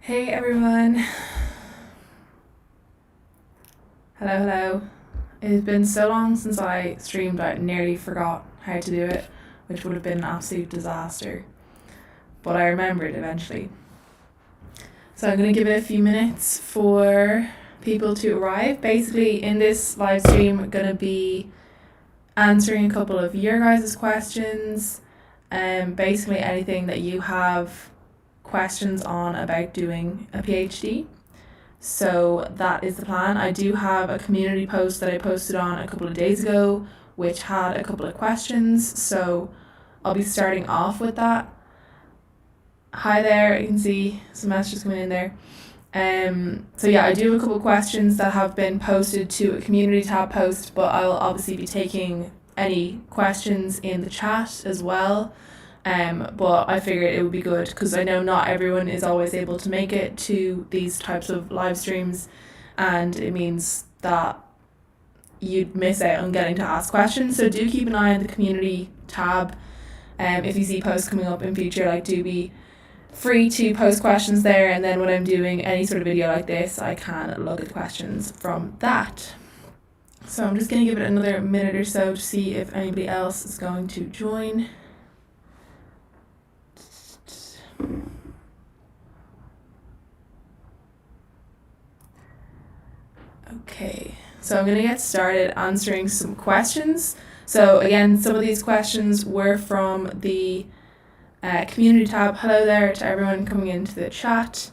Hey everyone. Hello. It has been so long since I streamed, I nearly forgot how to do it, which would have been an absolute disaster. But I remembered eventually. So I'm going to give it a few minutes for people to arrive. Basically, in this live stream, I'm going to be answering a couple of your guys' questions, and basically anything that you have questions on about doing a PhD. So that is the plan. I do have a community post that I posted on a couple of days ago, which had a couple of questions. So I'll be starting off with that. Hi there, you can see some messages coming in there. So yeah, I do have a couple of questions that have been posted to a community tab post, but I'll obviously be taking any questions in the chat as well. But I figured it would be good because I know not everyone is always able to make it to these types of live streams, and it means that you'd miss out on getting to ask questions. So do keep an eye on the community tab. If you see posts coming up in future, like, do be free to post questions there, and then when I'm doing any sort of video like this, I can look at questions from that. So I'm just going to give it another minute or so to see if anybody else is going to join. Okay, so I'm going to get started answering some questions. So again, some of these questions were from the community tab. Hello there to everyone coming into the chat.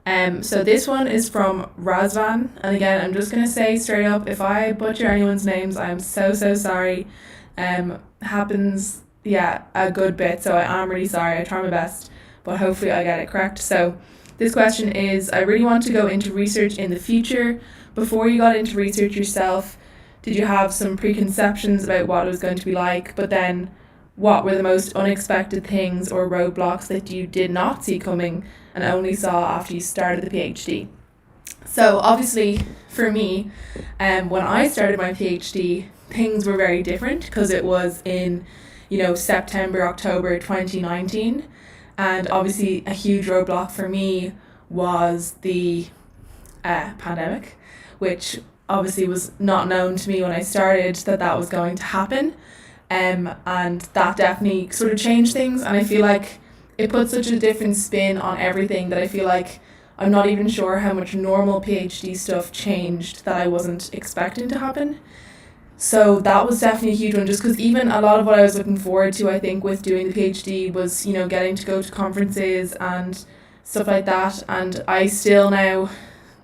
So this one is from Razvan, and again, I'm just going to say straight up, if I butcher anyone's names, I'm so sorry. Happens, a good bit, so I am really sorry. I try my best, but hopefully I get it correct. So this question is, I really want to go into research in the future. Before you got into research yourself, did you have some preconceptions about what it was going to be like? But then, what were the most unexpected things or roadblocks that you did not see coming and only saw after you started the PhD? So obviously, for me, when I started my PhD, things were very different because it was in, September, October 2019. And obviously, a huge roadblock for me was the pandemic, which obviously was not known to me when I started that was going to happen. And that definitely sort of changed things, and I feel like it put such a different spin on everything that I feel like I'm not even sure how much normal PhD stuff changed that I wasn't expecting to happen. So that was definitely a huge one, just because even a lot of what I was looking forward to, I think, with doing the PhD was, getting to go to conferences and stuff like that. And I still now,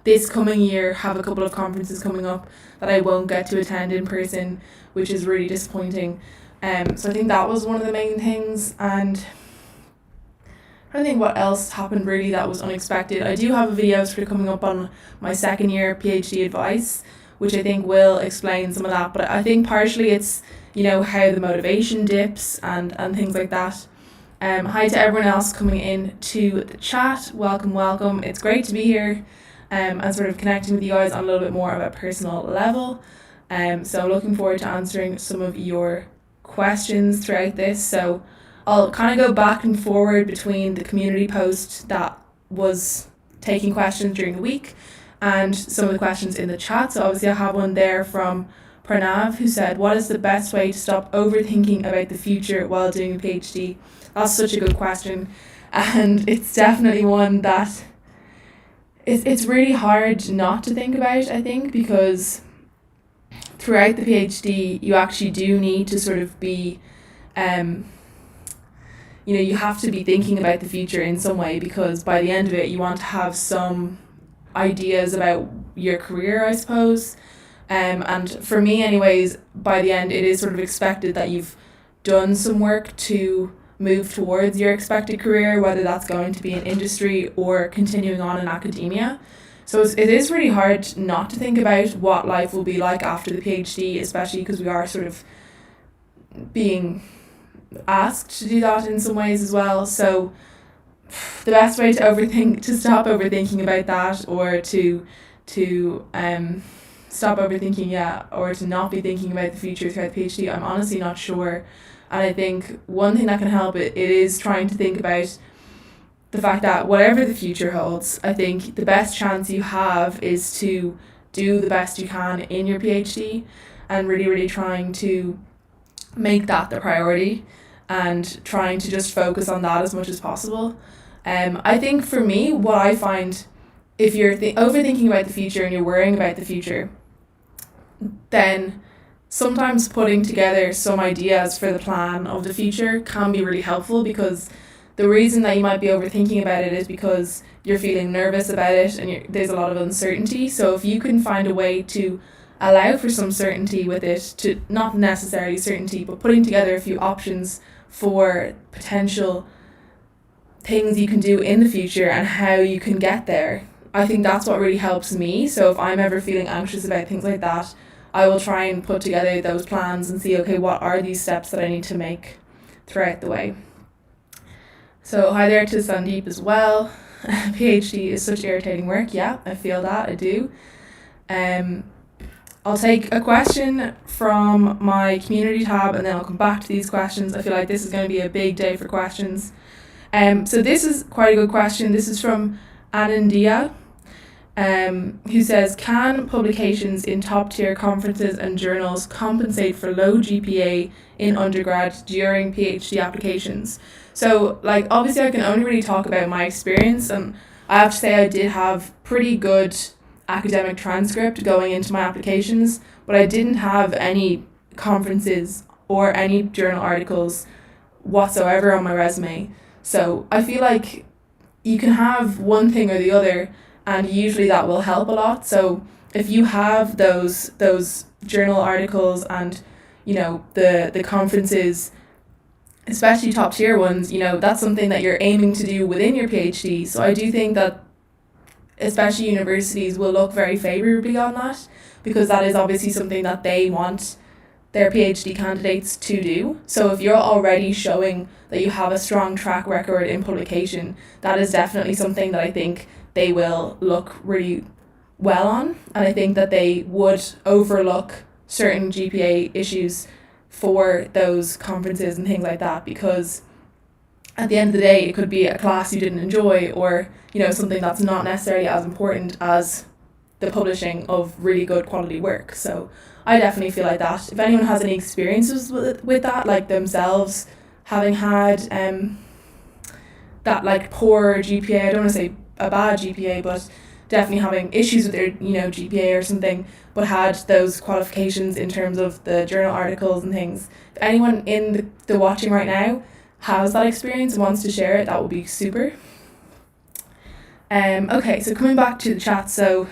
this coming year, have a couple of conferences coming up that I won't get to attend in person, which is really disappointing. So I think that was one of the main things. And I don't think what else happened really that was unexpected. I do have a video sort of coming up on my second year PhD advice, which I think will explain some of that. But I think partially it's, how the motivation dips and things like that. Hi to everyone else coming in to the chat. Welcome. It's great to be here and sort of connecting with you guys on a little bit more of a personal level. So I'm looking forward to answering some of your questions throughout this. So I'll kind of go back and forward between the community post that was taking questions during the week and some of the questions in the chat. So obviously I have one there from Pranav, who said, what is the best way to stop overthinking about the future while doing a PhD? That's such a good question. And it's definitely one that it's really hard not to think about, I think, because throughout the PhD, you actually do need to sort of be, you have to be thinking about the future in some way, because by the end of it, you want to have some ideas about your career, I suppose. And for me anyways, by the end, it is sort of expected that you've done some work to move towards your expected career, whether that's going to be in industry or continuing on in academia. So it is really hard not to think about what life will be like after the PhD, especially because we are sort of being asked to do that in some ways as well. So the best way to stop overthinking about that, or to stop overthinking, or to not be thinking about the future throughout the PhD, I'm honestly not sure. And I think one thing that can help it is trying to think about the fact that whatever the future holds, I think the best chance you have is to do the best you can in your PhD and really, really trying to make that the priority and trying to just focus on that as much as possible. I think for me, what I find, if you're overthinking about the future and you're worrying about the future, then sometimes putting together some ideas for the plan of the future can be really helpful, because the reason that you might be overthinking about it is because you're feeling nervous about it and there's a lot of uncertainty. So if you can find a way to allow for some certainty with it, to not necessarily certainty, but putting together a few options for potential things you can do in the future and how you can get there, I think that's what really helps me. So if I'm ever feeling anxious about things like that, I will try and put together those plans and see, okay, what are these steps that I need to make throughout the way. So hi there to Sandeep as well. PhD is such irritating work. Yeah, I feel that, I do. I'll take a question from my community tab and then I'll come back to these questions. I feel like this is going to be a big day for questions. So this is quite a good question. This is from Anandia, who says, can publications in top tier conferences and journals compensate for low GPA in undergrad during PhD applications? So like obviously I can only really talk about my experience, and I have to say I did have pretty good academic transcript going into my applications, but I didn't have any conferences or any journal articles whatsoever on my resume. So I feel like you can have one thing or the other, and usually that will help a lot. So if you have those journal articles and, you know, the conferences, especially top tier ones, you know, that's something that you're aiming to do within your PhD. So I do think that especially universities will look very favourably on that, because that is obviously something that they want their PhD candidates to do. So if you're already showing that you have a strong track record in publication, that is definitely something that I think they will look really well on. And I think that they would overlook certain GPA issues for those conferences and things like that, because at the end of the day it could be a class you didn't enjoy, or, you know, something that's not necessarily as important as the publishing of really good quality work. So I definitely feel like that. If anyone has any experiences with that, like themselves having had that like poor GPA, I don't want to say a bad GPA, but definitely having issues with their, you know, GPA or something, but had those qualifications in terms of the journal articles and things. If anyone in the watching right now has that experience and wants to share it, that would be super. Okay, so coming back to the chat, so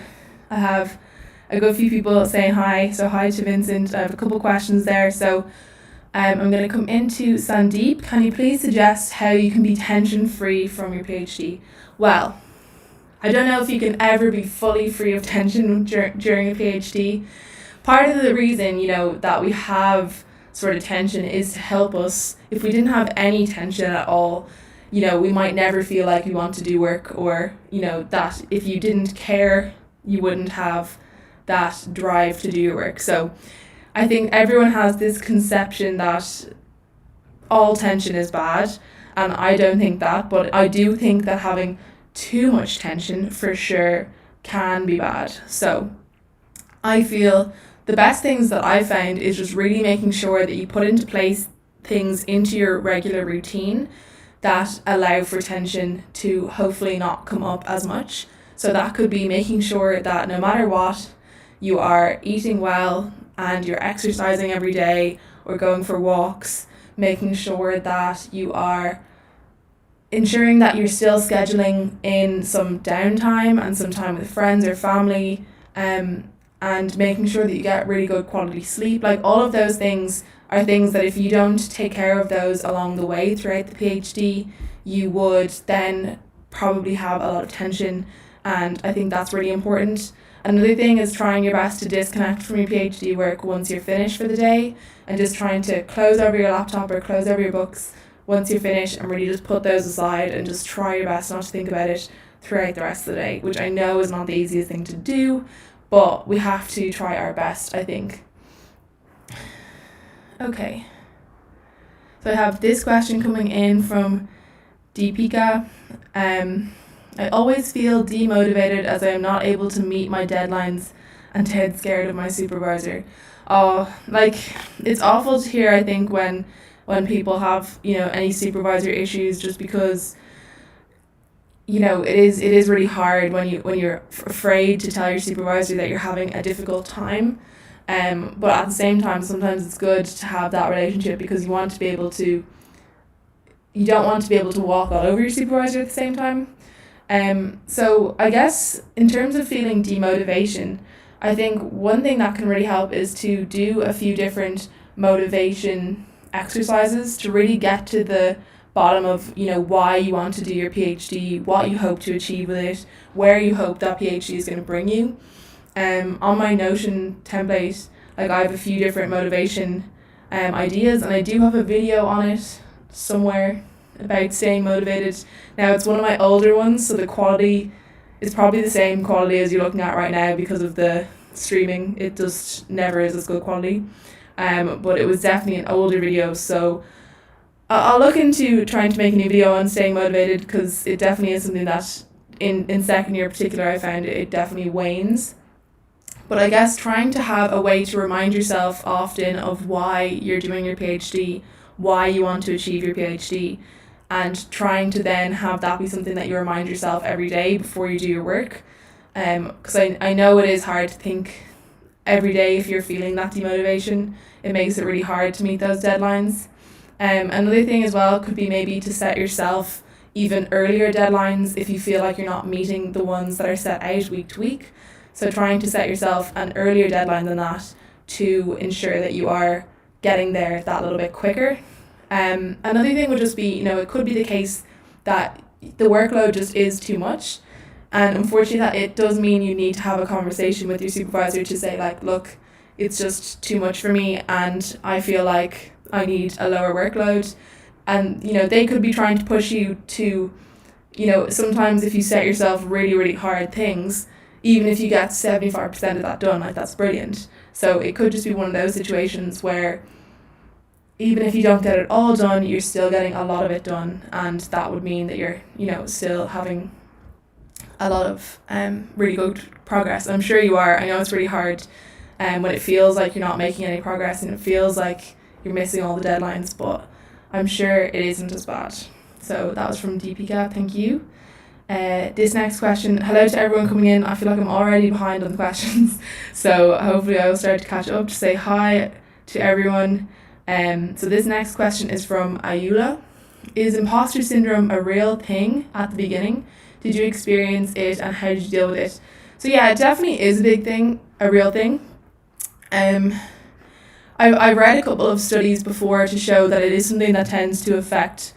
I have a good few people saying hi. So hi to Vincent. I have a couple questions there. So I'm going to come into Sandeep. Can you please suggest how you can be tension free from your PhD? Well, I don't know if you can ever be fully free of tension during a PhD. Part of the reason, you know, that we have sort of tension is to help us. If we didn't have any tension at all, you know, we might never feel like we want to do work, or, you know, that if you didn't care, you wouldn't have that drive to do your work. So I think everyone has this conception that all tension is bad, and I don't think that, but I do think that having too much tension for sure can be bad. So I feel the best things that I found is just really making sure that you put into place things into your regular routine that allow for tension to hopefully not come up as much. So that could be making sure that no matter what, you are eating well and you're exercising every day or going for walks, making sure that you are ensuring that you're still scheduling in some downtime and some time with friends or family, and making sure that you get really good quality sleep. Like all of those things are things that if you don't take care of those along the way throughout the PhD, you would then probably have a lot of tension, and I think that's really important. Another thing is trying your best to disconnect from your PhD work once you're finished for the day, and just trying to close over your laptop or close over your books once you're finished and really just put those aside and just try your best not to think about it throughout the rest of the day, which I know is not the easiest thing to do, but we have to try our best, I think. Okay. So I have this question coming in from Deepika. I always feel demotivated as I am not able to meet my deadlines and dead scared of my supervisor. Oh, like, it's awful to hear, I think, when people have, any supervisor issues, just because, it is really hard when you're afraid to tell your supervisor that you're having a difficult time. But at the same time, sometimes it's good to have that relationship, because you don't want to be able to walk all over your supervisor at the same time. So I guess in terms of feeling demotivation, I think one thing that can really help is to do a few different motivation exercises to really get to the bottom of, why you want to do your PhD, what you hope to achieve with it, where you hope that PhD is going to bring you. On my Notion template, like, I have a few different motivation ideas, and I do have a video on it somewhere about staying motivated. Now, it's one of my older ones, so the quality is probably the same quality as you're looking at right now because of the streaming. It just never is as good quality. But it was definitely an older video, so I'll look into trying to make a new video on staying motivated, because it definitely is something that in second year in particular I found it definitely wanes. But I guess trying to have a way to remind yourself often of why you're doing your PhD, why you want to achieve your PhD, and trying to then have that be something that you remind yourself every day before you do your work. Because I know it is hard to think every day if you're feeling that demotivation. It makes it really hard to meet those deadlines. Another thing as well could be maybe to set yourself even earlier deadlines if you feel like you're not meeting the ones that are set out week to week. So trying to set yourself an earlier deadline than that to ensure that you are getting there that little bit quicker. Another thing would just be, it could be the case that the workload just is too much. And unfortunately, that it does mean you need to have a conversation with your supervisor to say, like, look, it's just too much for me and I feel like I need a lower workload. And, they could be trying to push you to, sometimes if you set yourself really, really hard things, even if you get 75% of that done, like, that's brilliant. So it could just be one of those situations where even if you don't get it all done, you're still getting a lot of it done, and that would mean that you're, still having a lot of really good progress. I'm sure you are. I know it's really hard when it feels like you're not making any progress and it feels like you're missing all the deadlines, but I'm sure it isn't as bad. So that was from Deepika, thank you. This next question, hello to everyone coming in. I feel like I'm already behind on the questions, so hopefully I will start to catch up to say hi to everyone. So this next question is from Ayula. Is imposter syndrome a real thing at the beginning? Did you experience it and how did you deal with it? So yeah, it definitely is a big thing, a real thing. I've read a couple of studies before to show that it is something that tends to affect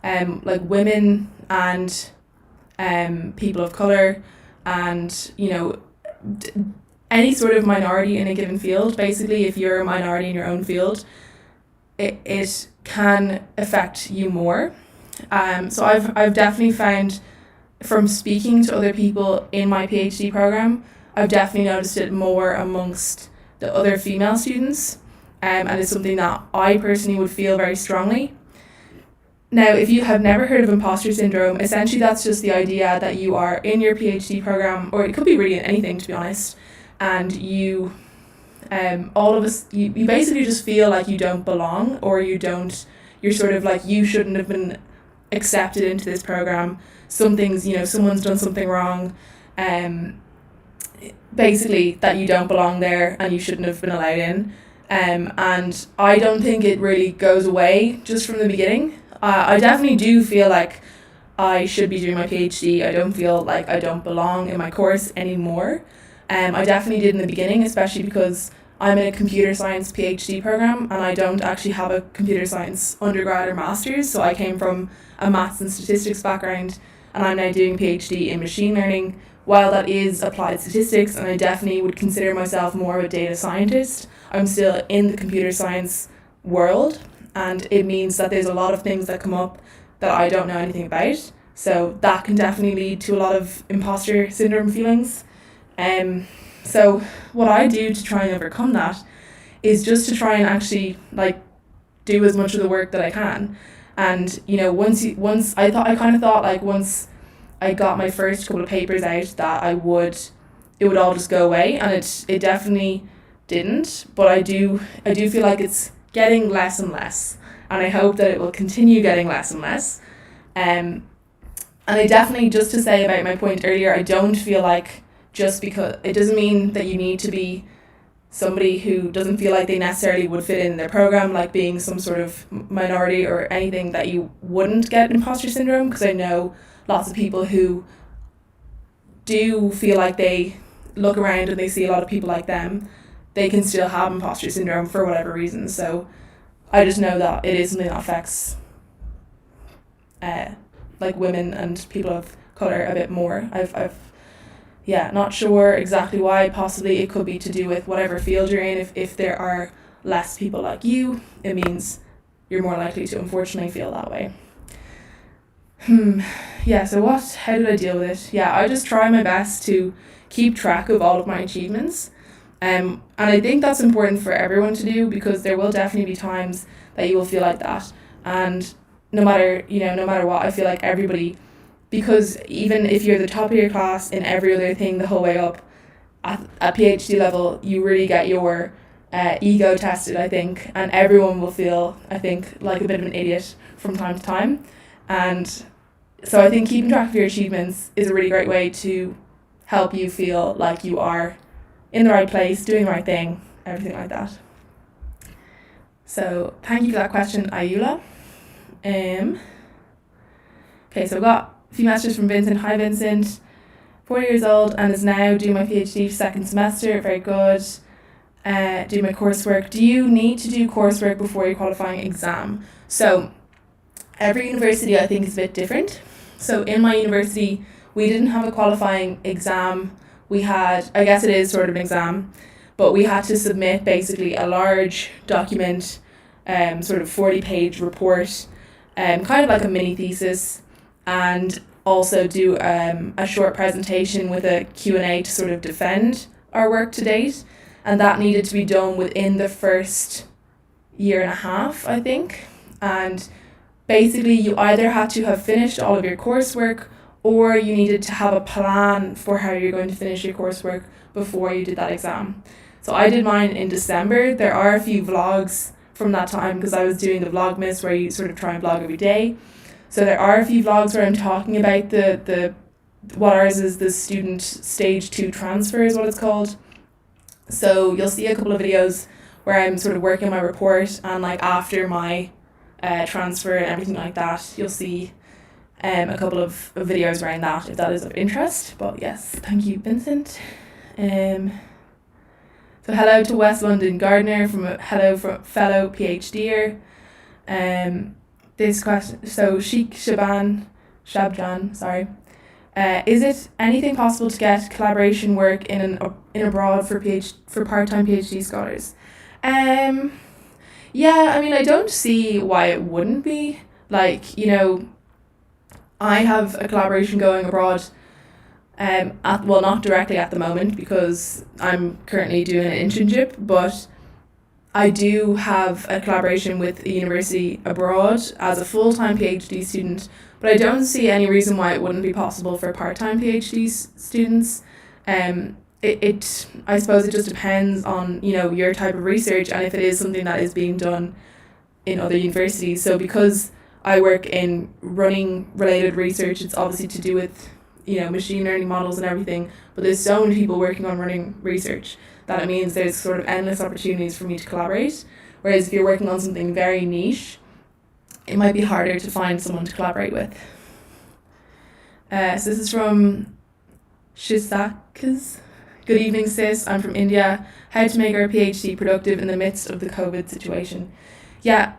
like women and people of colour and, any sort of minority in a given field. Basically, if you're a minority in your own field, it can affect you more. So I've definitely found from speaking to other people in my PhD program, I've definitely noticed it more amongst the other female students, and it's something that I personally would feel very strongly. Now, if you have never heard of imposter syndrome, essentially that's just the idea that you are in your PhD program, or it could be really anything, to be honest, and you all of us, you basically just feel like you don't belong, or you're sort of like, you shouldn't have been accepted into this program. Someone's done something wrong, basically that you don't belong there and you shouldn't have been allowed in. And I don't think it really goes away just from the beginning. I definitely do feel like I should be doing my PhD. I don't feel like I don't belong in my course anymore. I definitely did in the beginning, especially because I'm in a computer science PhD program and I don't actually have a computer science undergrad or master's. So I came from a maths and statistics background and I'm now doing PhD in machine learning. While that is applied statistics and I definitely would consider myself more of a data scientist, I'm still in the computer science world, and it means that there's a lot of things that come up that I don't know anything about. So that can definitely lead to a lot of imposter syndrome feelings. So what I do to try and overcome that is just to try and actually do as much of the work that I can. And once I kind of thought like once I got my first couple of papers out that it would all just go away, and it definitely didn't. But I do feel like it's getting less and less, and I hope that it will continue getting less and less. And I definitely, just to say about my point earlier, I don't feel like just because it doesn't mean that you need to be somebody who doesn't feel like they necessarily would fit in their program, like being some sort of minority or anything, that you wouldn't get imposter syndrome, because I know lots of people who do feel like they look around and they see a lot of people like them, they can still have imposter syndrome for whatever reason. So I just know that it is something that affects like women and people of colour a bit more. I've not sure exactly why. Possibly it could be to do with whatever field you're in. If there are less people like you, it means you're more likely to unfortunately feel that way. Yeah, so how did I deal with it? Yeah, I just try my best to keep track of all of my achievements. And I think that's important for everyone to do, because there will definitely be times that you will feel like that. And no matter what, I feel like everybody, because even if you're the top of your class in every other thing the whole way up, at PhD level, you really get your ego tested, I think, and everyone will feel, I think, like a bit of an idiot from time to time. And so I think keeping track of your achievements is a really great way to help you feel like you are in the right place, doing the right thing, everything like that. So thank you for that question, Ayula. Okay, so I've got a few messages from Vincent. Hi Vincent, 4 years old and is now doing my PhD second semester. Very good. Do my coursework. Do you need to do coursework before your qualifying exam? So every university, I think, is a bit different. So in my university, we didn't have a qualifying exam. We had, I guess it is sort of an exam, but we had to submit basically a large document, sort of 40-page report, kind of like a mini thesis, and also do a short presentation with a Q&A to sort of defend our work to date. And that needed to be done within the first year and a half, I think. And basically you either had to have finished all of your coursework, or you needed to have a plan for how you're going to finish your coursework before you did that exam. So I did mine in December. There are a few vlogs from that time, because I was doing the Vlogmas, where you sort of try and vlog every day. So there are a few vlogs where I'm talking about the what ours is, the student stage 2 transfer is what it's called. So you'll see a couple of videos where I'm sort of working my report, and like after my transfer and everything like that, you'll see a couple of videos around that, if that is of interest. But yes, thank you, Vincent. So hello to West London Gardner from fellow PhDer. This question, so Sheikh Shabjan, sorry. Is it anything possible to get collaboration work in abroad for part-time PhD scholars? Yeah, I mean, I don't see why it wouldn't be. Like, I have a collaboration going abroad, not directly at the moment, because I'm currently doing an internship, but I do have a collaboration with a university abroad as a full-time PhD student, but I don't see any reason why it wouldn't be possible for part-time PhD students. I suppose it just depends on, your type of research, and if it is something that is being done in other universities. So because I work in running related research, it's obviously to do with, machine learning models and everything, but there's so many people working on running research that it means there's sort of endless opportunities for me to collaborate. Whereas if you're working on something very niche, it might be harder to find someone to collaborate with. So this is from Shisakas. Good evening, sis. I'm from India. How to make our PhD productive in the midst of the COVID situation? Yeah,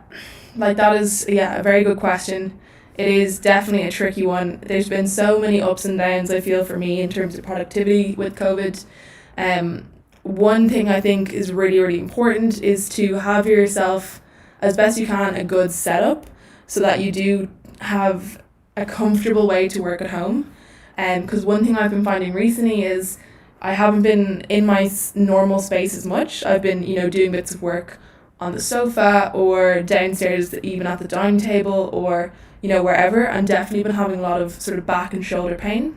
like that is a very good question. It is definitely a tricky one. There's been so many ups and downs, I feel, for me in terms of productivity with COVID. One thing I think is really, really important is to have yourself, as best you can, a good setup, so that you do have a comfortable way to work at home. Because one thing I've been finding recently is I haven't been in my normal space as much. I've been, doing bits of work on the sofa or downstairs, even at the dining table, or wherever, and definitely been having a lot of sort of back and shoulder pain.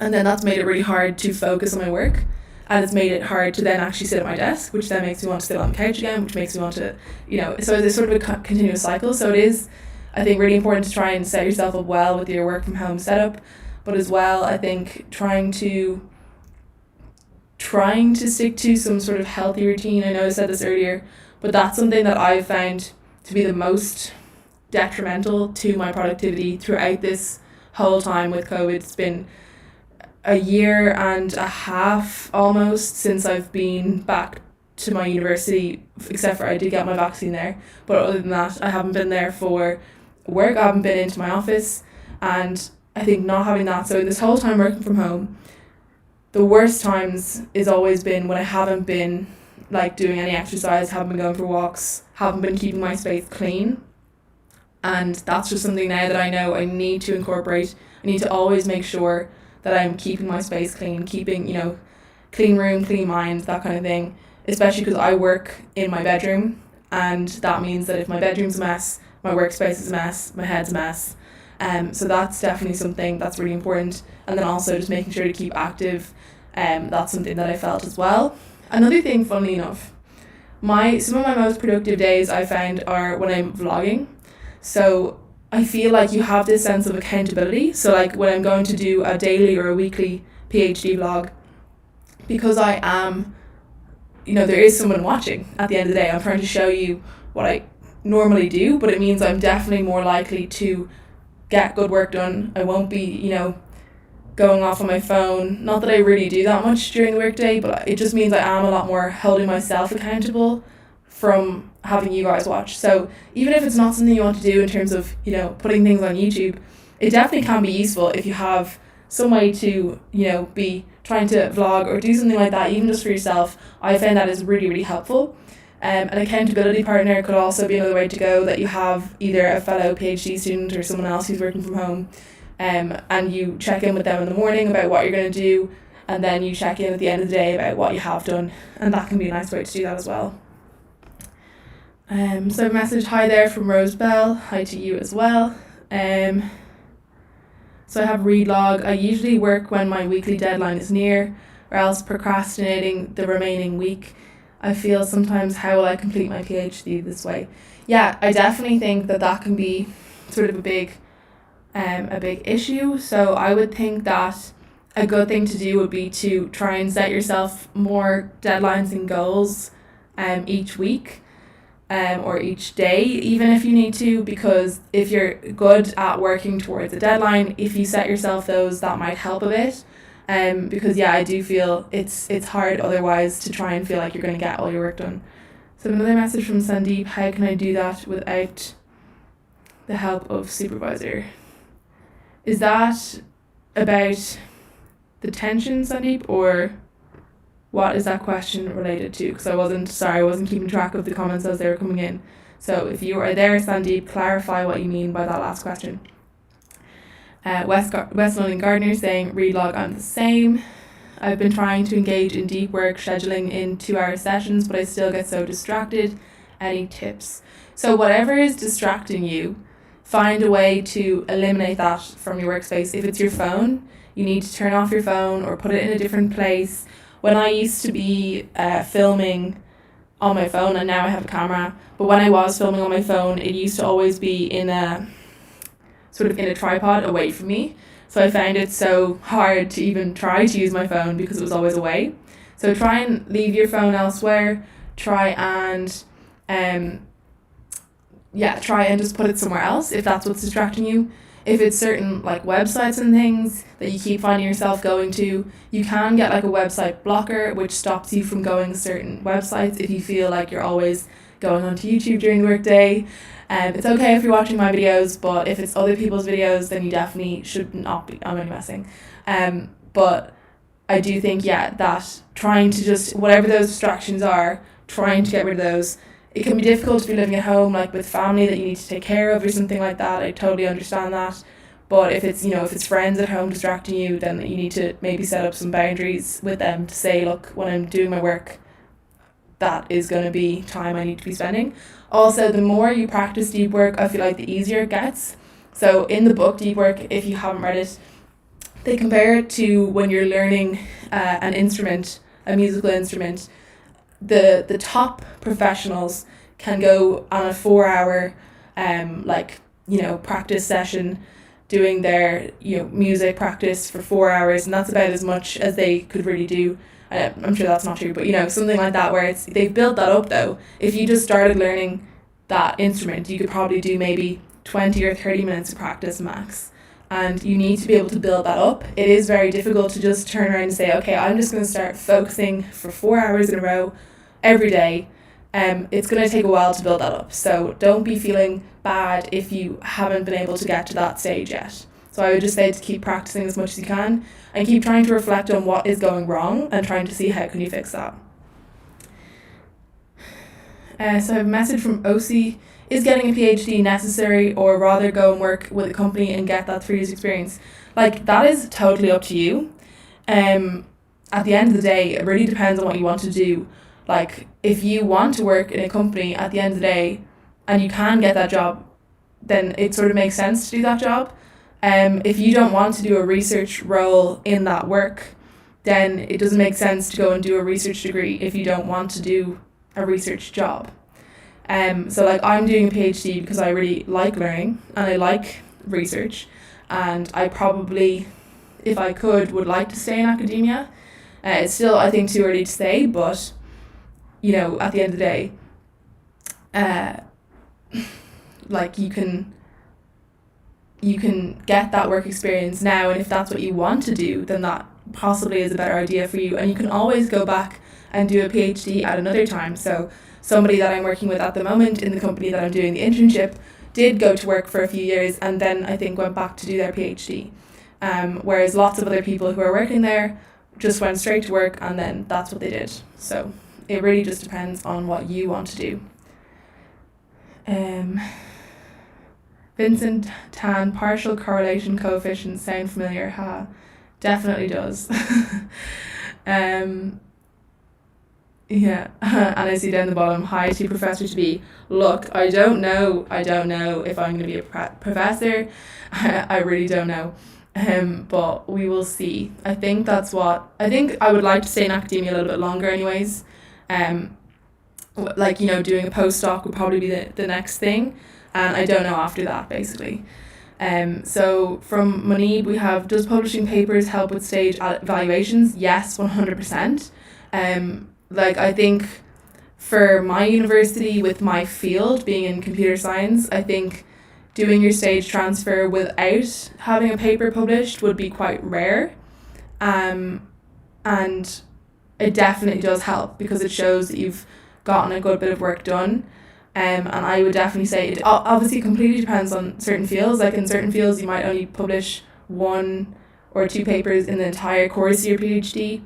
And then that's made it really hard to focus on my work, and it's made it hard to then actually sit at my desk, which then makes me want to sit on the couch again, which makes me want to, so it's sort of a continuous cycle. So it is, I think, really important to try and set yourself up well with your work from home setup, but as well, I think trying to stick to some sort of healthy routine. I know I said this earlier, but that's something that I've found to be the most detrimental to my productivity throughout this whole time with COVID. It's been a year and a half almost since I've been back to my university, except for I did get my vaccine there, but other than that I haven't been there for work. I haven't been into my office, and I think not having that, so this whole time working from home, the worst times is always been when I haven't been like doing any exercise, haven't been going for walks, haven't been keeping my space clean. And that's just something now that I know I need to incorporate. I need to always make sure that I'm keeping my space clean, keeping, clean room, clean mind, that kind of thing. Especially because I work in my bedroom, and that means that if my bedroom's a mess, my workspace is a mess, my head's a mess. So that's definitely something that's really important. And then also just making sure to keep active. That's something that I felt as well. Another thing, funnily enough, some of my most productive days I found are when I'm vlogging. So I feel like you have this sense of accountability. So like when I'm going to do a daily or a weekly PhD vlog, because I am, there is someone watching at the end of the day. I'm trying to show you what I normally do, but it means I'm definitely more likely to get good work done. I won't be, going off on my phone. Not that I really do that much during the workday, but it just means I am a lot more holding myself accountable from having you guys watch. So even if it's not something you want to do in terms of, putting things on YouTube, it definitely can be useful if you have somebody to, be trying to vlog or do something like that, even just for yourself. I find that is really, really helpful. An accountability partner could also be another way to go, that you have either a fellow PhD student or someone else who's working from home, and you check in with them in the morning about what you're going to do, and then you check in at the end of the day about what you have done, and that can be a nice way to do that as well. So a message, hi there from Rosebell, hi to you as well. So I have read log. I usually work when my weekly deadline is near, or else procrastinating the remaining week. I feel sometimes, how will I complete my PhD this way? Yeah, I definitely think that can be sort of a big issue. So I would think that a good thing to do would be to try and set yourself more deadlines and goals each week, or each day, even if you need to, because if you're good at working towards a deadline, if you set yourself those, that might help a bit. Because I do feel it's hard otherwise to try and feel like you're going to get all your work done. So another message from Sandeep, how can I do that without the help of supervisor? Is that about the tension, Sandeep, or what is that question related to? Because I wasn't keeping track of the comments as they were coming in. So if you are there, Sandeep, clarify what you mean by that last question. West London Gardener saying, read log, I'm the same. I've been trying to engage in deep work, scheduling in 2-hour sessions, but I still get so distracted. Any tips? So whatever is distracting you, find a way to eliminate that from your workspace. If it's your phone, you need to turn off your phone or put it in a different place. When I used to be filming on my phone, and now I have a camera, but when I was filming on my phone, it used to always be in a tripod away from me. So I found it so hard to even try to use my phone because it was always away. So try and leave your phone elsewhere. Try and just put it somewhere else if that's what's distracting you. If it's certain like websites and things that you keep finding yourself going to, you can get like a website blocker which stops you from going to certain websites if you feel like you're always going onto YouTube during the workday. It's okay if you're watching my videos, but if it's other people's videos, then you definitely should not be. I'm only messing. But I do think, that trying to just, whatever those distractions are, trying to get rid of those. It can be difficult if you're living at home, like with family that you need to take care of or something like that. I totally understand that. But if it's friends at home distracting you, then you need to maybe set up some boundaries with them to say, look, when I'm doing my work, that is going to be time I need to be spending. Also, the more you practice deep work, I feel like the easier it gets. So in the book Deep Work, if you haven't read it, they compare it to when you're learning an instrument, a musical instrument. The top professionals can go on a 4-hour practice session, doing their music practice for 4 hours, and that's about as much as they could really do. I'm sure that's not true, but something like that, where they've built that up. Though if you just started learning that instrument, you could probably do maybe 20 or 30 minutes of practice max, and you need to be able to build that up. It is very difficult to just turn around and say, okay, I'm just going to start focusing for 4 hours in a row every day. It's going to take a while to build that up, so don't be feeling bad if you haven't been able to get to that stage yet. So I would just say to keep practicing as much as you can, and keep trying to reflect on what is going wrong and trying to see how can you fix that. So I have a message from OC. Is getting a PhD necessary, or rather go and work with a company and get that 3 years experience? Like, that is totally up to you. At the end of the day, it really depends on what you want to do. Like, if you want to work in a company at the end of the day and you can get that job, then it sort of makes sense to do that job. If you don't want to do a research role in that work, then it doesn't make sense to go and do a research degree if you don't want to do a research job. So like, I'm doing a PhD because I really like learning and I like research, and I probably, if I could, would like to stay in academia. It's still, I think, too early to say, but at the end of the day, like, you can get that work experience now, and if that's what you want to do, then that possibly is a better idea for you, and you can always go back and do a PhD at another time. So somebody that I'm working with at the moment in the company that I'm doing the internship did go to work for a few years and then I think went back to do their PhD, whereas lots of other people who are working there just went straight to work and then that's what they did. So it really just depends on what you want to do. Vincent Tan, partial correlation coefficient sound familiar? Definitely does. Yeah, and I see down the bottom, hi to Professor to be. Look, I don't know if I'm going to be a professor. I really don't know. But we will see. I think I would like to stay in academia a little bit longer anyways. Doing a postdoc would probably be the next thing. And I don't know after that, basically. So from Munib, we have, does publishing papers help with stage evaluations? Yes, 100%. I think for my university, with my field being in computer science, I think doing your stage transfer without having a paper published would be quite rare. And it definitely does help because it shows that you've gotten a good bit of work done. And I would definitely say it obviously completely depends on certain fields. Like, in certain fields, you might only publish 1 or 2 papers in the entire course of your PhD.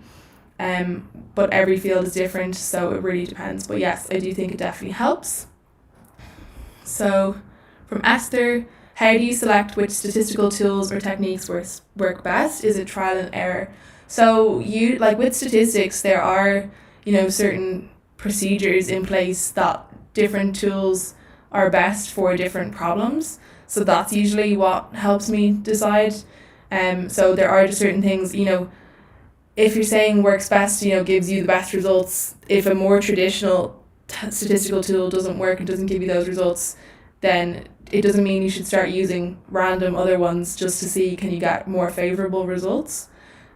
But every field is different, so it really depends. But yes, I do think it definitely helps. So from Esther, how do you select which statistical tools or techniques work best? Is it trial and error? So with statistics, there are, certain procedures in place that different tools are best for different problems. So that's usually what helps me decide. So there are just certain things, if you're saying works best, gives you the best results, if a more traditional statistical tool doesn't work and doesn't give you those results, then it doesn't mean you should start using random other ones just to see can you get more favourable results.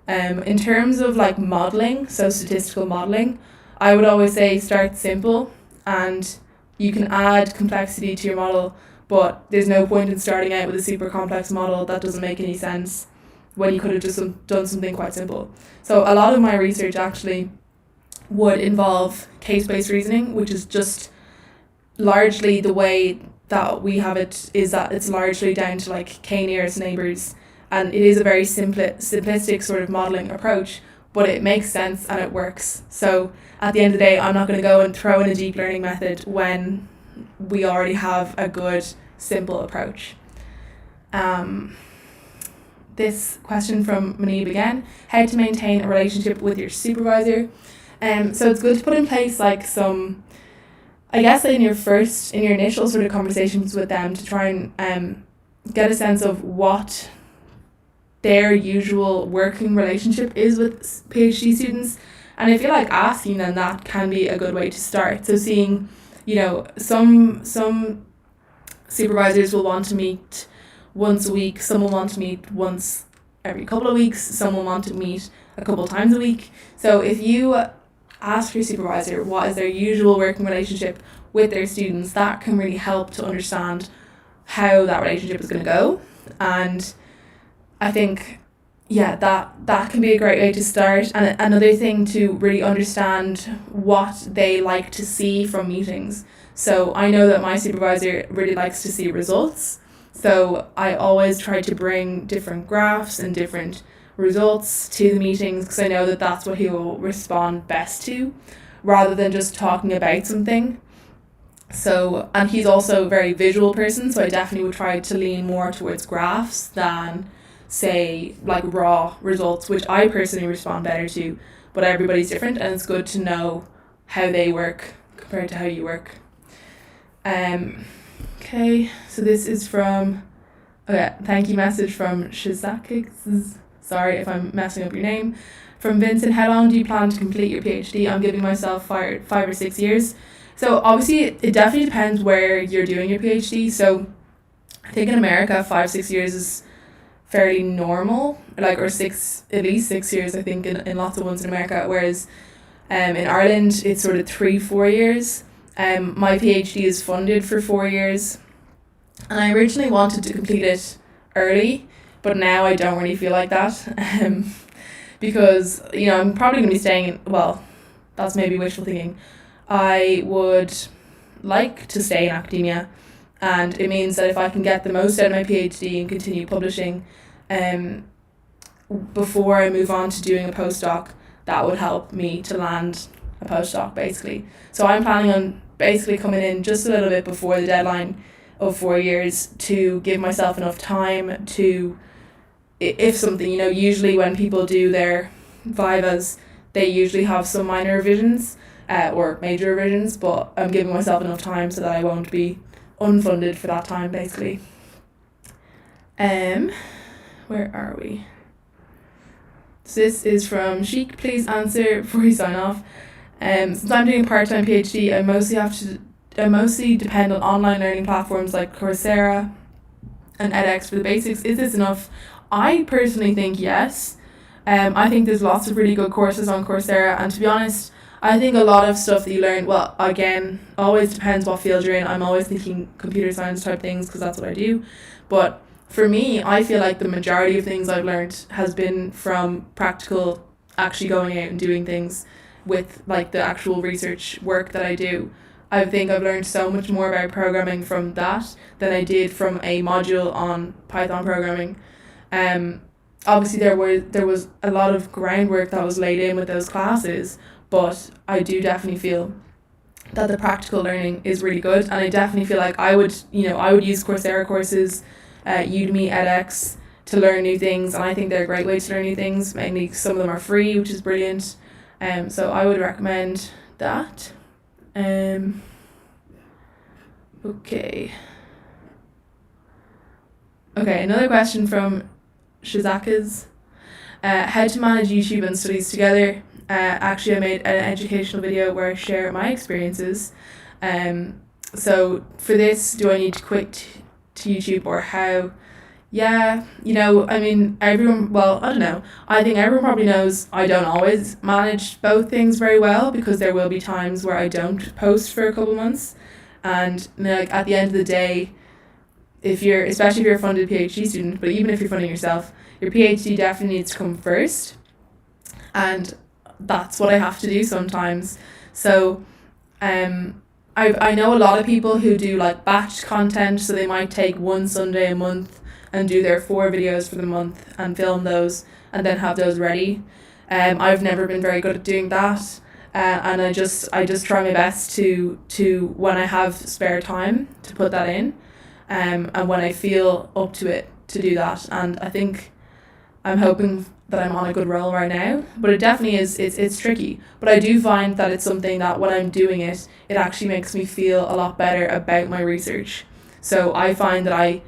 In terms of modelling, so statistical modelling, I would always say start simple, and you can add complexity to your model, but there's no point in starting out with a super complex model that doesn't make any sense when you could have just done something quite simple. So a lot of my research actually would involve case-based reasoning, which is just largely the way that we have it is that it's largely down to k nearest neighbours, and it is a very simplistic sort of modelling approach, but it makes sense and it works. So at the end of the day, I'm not going to go and throw in a deep learning method when we already have a good simple approach. This question from Munib again, how to maintain a relationship with your supervisor. So it's good to put in place like some, I guess in your initial sort of conversations with them, to try and get a sense of what their usual working relationship is with PhD students. And I feel like asking them that can be a good way to start. So seeing, some supervisors will want to meet once a week, some will want to meet once every couple of weeks, some will want to meet a couple of times a week. So if you ask your supervisor what is their usual working relationship with their students, that can really help to understand how that relationship is going to go. And I think, that can be a great way to start. And another thing, to really understand what they like to see from meetings. So I know that my supervisor really likes to see results. So I always try to bring different graphs and different results to the meetings, because I know that that's what he will respond best to, rather than just talking about something. So, and he's also a very visual person, so I definitely would try to lean more towards graphs than, say, like raw results, which I personally respond better to, but everybody's different, and it's good to know how they work compared to how you work. Okay, so this is from, thank you message from Shizakix. Sorry if I'm messing up your name. From Vincent: how long do you plan to complete your PhD? I'm giving myself 5 or 6 years. So obviously it definitely depends where you're doing your PhD. So I think in America 5-6 years is fairly normal, like, or at least 6 years I think in lots of ones in America, whereas in Ireland it's sort of 3-4 years. My PhD is funded for 4 years, and I originally wanted to complete it early, but now I don't really feel like that, because I'm probably going to be staying, well, that's maybe wishful thinking. I would like to stay in academia, and it means that if I can get the most out of my PhD and continue publishing before I move on to doing a postdoc, that would help me to land a postdoc basically. So I'm planning on basically coming in just a little bit before the deadline of 4 years, to give myself enough time to, if something, usually when people do their vivas, they usually have some minor revisions or major revisions, but I'm giving myself enough time so that I won't be unfunded for that time basically. Where are we? So this is from Sheik. Please answer before you sign off. Since I'm doing a part-time PhD, I mostly depend on online learning platforms like Coursera and edX for the basics. Is this enough? I personally think yes. I think there's lots of really good courses on Coursera, and to be honest, I think a lot of stuff that you learn, well, again, always depends what field you're in. I'm always thinking computer science type things because that's what I do. But for me, I feel like the majority of things I've learned has been from practical, actually going out and doing things with like the actual research work that I do. I think I've learned so much more about programming from that than I did from a module on Python programming. Obviously there was a lot of groundwork that was laid in with those classes, but I do definitely feel that the practical learning is really good, and I definitely feel like I would use Coursera courses, Udemy, edX to learn new things, and I think they're a great way to learn new things. Mainly some of them are free, which is brilliant. So I would recommend that. Okay, another question from Shizakas. How to manage YouTube and studies together. Actually, I made an educational video where I share my experiences. So for this, do I need to quit to YouTube, or how? Yeah, I mean, everyone, well, I don't know. I think everyone probably knows I don't always manage both things very well, because there will be times where I don't post for a couple months. And like at the end of the day, especially if you're a funded PhD student, but even if you're funding yourself, your PhD definitely needs to come first. And that's what I have to do sometimes. So I know a lot of people who do like batch content, so they might take one Sunday a month and do their 4 videos for the month and film those and then have those ready. I've never been very good at doing that, and I just try my best to when I have spare time to put that in, and when I feel up to it to do that. And I think I'm hoping that I'm on a good roll right now, but it definitely is, it's tricky. But I do find that it's something that when I'm doing it, it actually makes me feel a lot better about my research. So I find that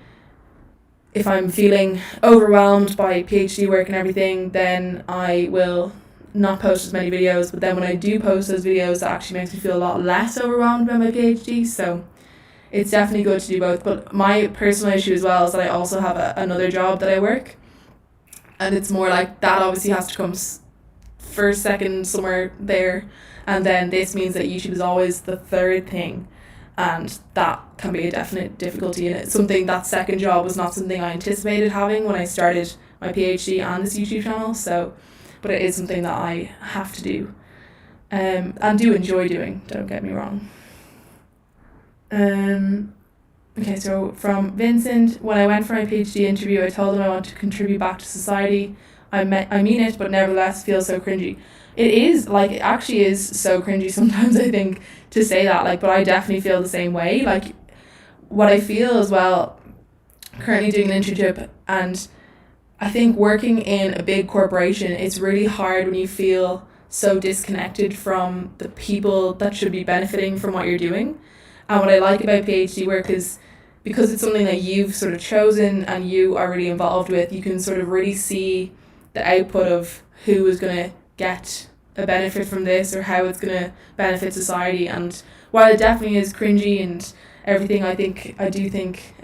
if I'm feeling overwhelmed by PhD work and everything, then I will not post as many videos. But then when I do post those videos, it actually makes me feel a lot less overwhelmed by my PhD. So it's definitely good to do both. But my personal issue as well is that I also have another job that I work. And it's more like that obviously has to come first, second, somewhere there. And then this means that YouTube is always the third thing. And that can be a definite difficulty. And it's something, that second job was not something I anticipated having when I started my PhD and this YouTube channel. So, but it is something that I have to do. And do enjoy doing, don't get me wrong. Okay, so from Vincent, when I went for my PhD interview, I told them I want to contribute back to society. I mean it, but nevertheless feel so cringy. It is, like, it actually is so cringy sometimes, I think, to say that, like, but I definitely feel the same way. Like, what I feel as well, currently doing an internship, and I think working in a big corporation, it's really hard when you feel so disconnected from the people that should be benefiting from what you're doing. And what I like about PhD work is, because it's something that you've sort of chosen and you are really involved with, you can sort of really see the output of who is going to get a benefit from this or how it's going to benefit society. And while it definitely is cringy and everything, I do think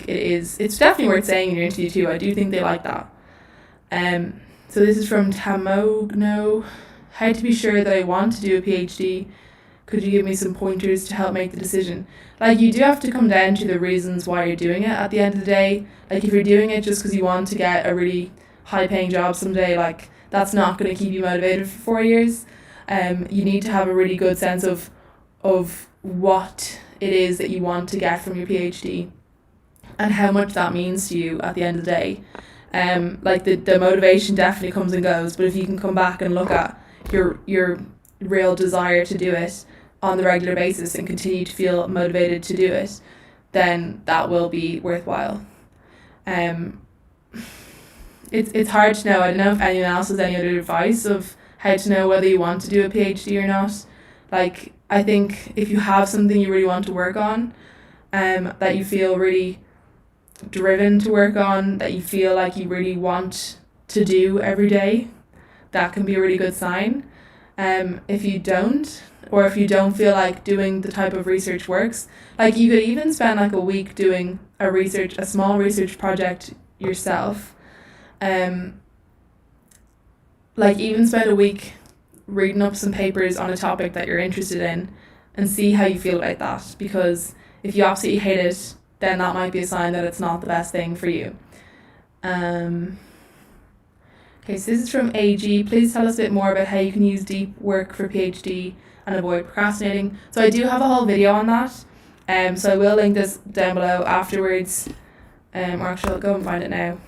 it's definitely worth saying in your interview too. I do think they like that. So this is from Tamogno. How to be sure that I want to do a PhD? Could you give me some pointers to help make the decision? Like, you do have to come down to the reasons why you're doing it at the end of the day. Like, if you're doing it just because you want to get a really high-paying job someday, like, that's not going to keep you motivated for 4 years. You need to have a really good sense of what it is that you want to get from your PhD and how much that means to you at the end of the day. Like, the motivation definitely comes and goes, but if you can come back and look at your real desire to do it on the regular basis and continue to feel motivated to do it, then that will be worthwhile. It's hard to know. I don't know if anyone else has any other advice of how to know whether you want to do a PhD or not. Like, I think if you have something you really want to work on, that you feel really driven to work on, that you feel like you really want to do every day, that can be a really good sign. If you don't, or if you don't feel like doing the type of research works, like, you could even spend like a week doing a small research project yourself. Like, even spend a week reading up some papers on a topic that you're interested in and see how you feel about that, because if you absolutely hate it, then that might be a sign that it's not the best thing for you. Okay, so this is from AG. Please tell us a bit more about how you can use deep work for PhD and avoid procrastinating. So I do have a whole video on that. So I will link this down below afterwards. Or actually, I'll go and find it now.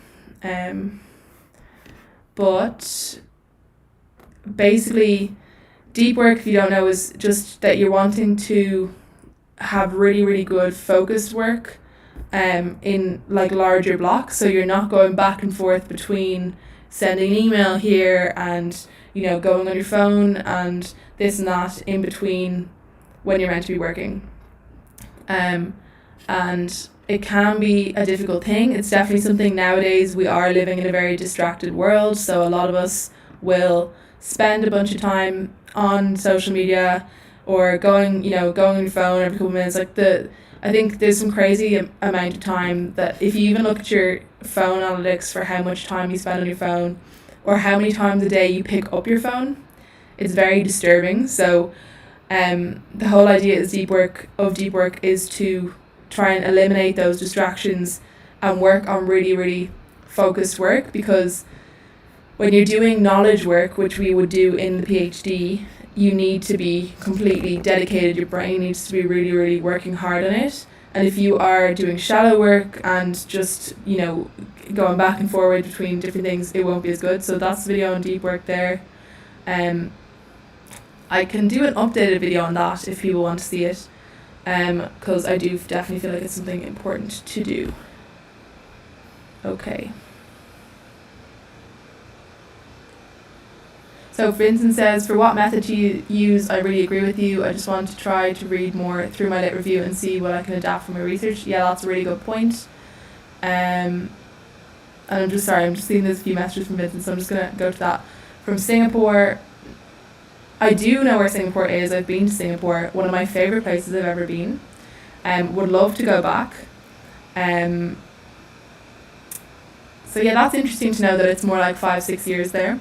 But basically, deep work, if you don't know, is just that you're wanting to have really, really good focused work in like larger blocks. So you're not going back and forth between sending an email here and, going on your phone and this and that in between when you're meant to be working. And it can be a difficult thing. It's definitely something nowadays. We are living in a very distracted world, so a lot of us will spend a bunch of time on social media or going on your phone every couple of minutes. I think there's some crazy amount of time that if you even look at your phone analytics for how much time you spend on your phone or how many times a day you pick up your phone, it's very disturbing. So the whole idea of deep work is to try and eliminate those distractions and work on really, really focused work, because when you're doing knowledge work, which we would do in the PhD, you need to be completely dedicated. Your brain needs to be really, really working hard on it. And if you are doing shallow work and just, going back and forward between different things, it won't be as good. So that's the video on deep work there. I can do an updated video on that if people want to see it, because I do definitely feel like it's something important to do. Okay. So Vincent says, for what method you use, I really agree with you. I just want to try to read more through my lit review and see what I can adapt for my research. Yeah, that's a really good point. And I'm just seeing there's a few messages from Vincent, so I'm just going to go to that. From Singapore, I do know where Singapore is. I've been to Singapore, one of my favourite places I've ever been. Would love to go back. So yeah, that's interesting to know that it's more like 5-6 years there.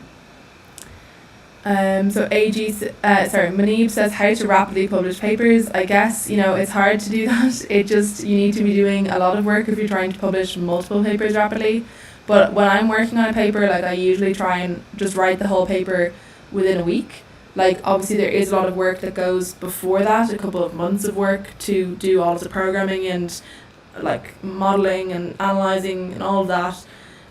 So Manib says how to rapidly publish papers. I guess, it's hard to do that. You need to be doing a lot of work if you're trying to publish multiple papers rapidly. But when I'm working on a paper, like I usually try and just write the whole paper within a week. Like obviously there is a lot of work that goes before that, a couple of months of work to do all of the programming and like modelling and analysing and all of that.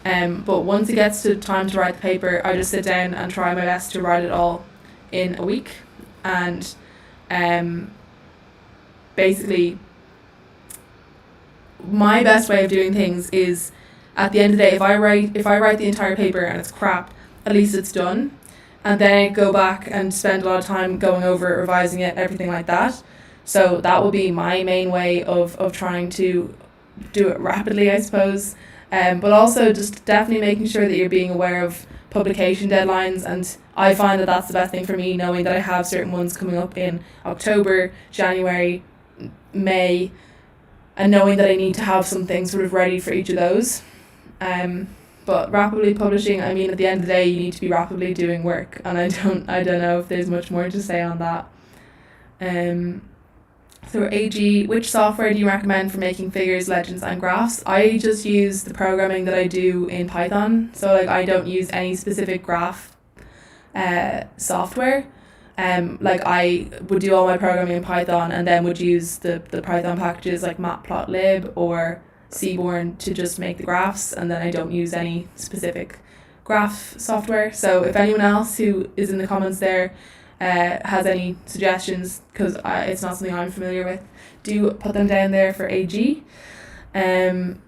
But once it gets to time to write the paper, I just sit down and try my best to write it all in a week. And basically, my best way of doing things is, at the end of the day, if I write the entire paper and it's crap, at least it's done. And then I go back and spend a lot of time going over it, revising it, everything like that. So that will be my main way of trying to do it rapidly, I suppose. But also just definitely making sure that you're being aware of publication deadlines, and I find that that's the best thing for me, knowing that I have certain ones coming up in October, January, May, and knowing that I need to have some things sort of ready for each of those. But rapidly publishing, I mean, at the end of the day, you need to be rapidly doing work, and I don't know if there's much more to say on that. So AG, which software do you recommend for making figures, legends and graphs? I just use the programming that I do in Python. So like I don't use any specific graph software. Like I would do all my programming in Python and then would use the Python packages like matplotlib or Seaborn to just make the graphs, and then I don't use any specific graph software. So if anyone else who is in the comments there has any suggestions, because it's not something I'm familiar with, do put them down there for AG. From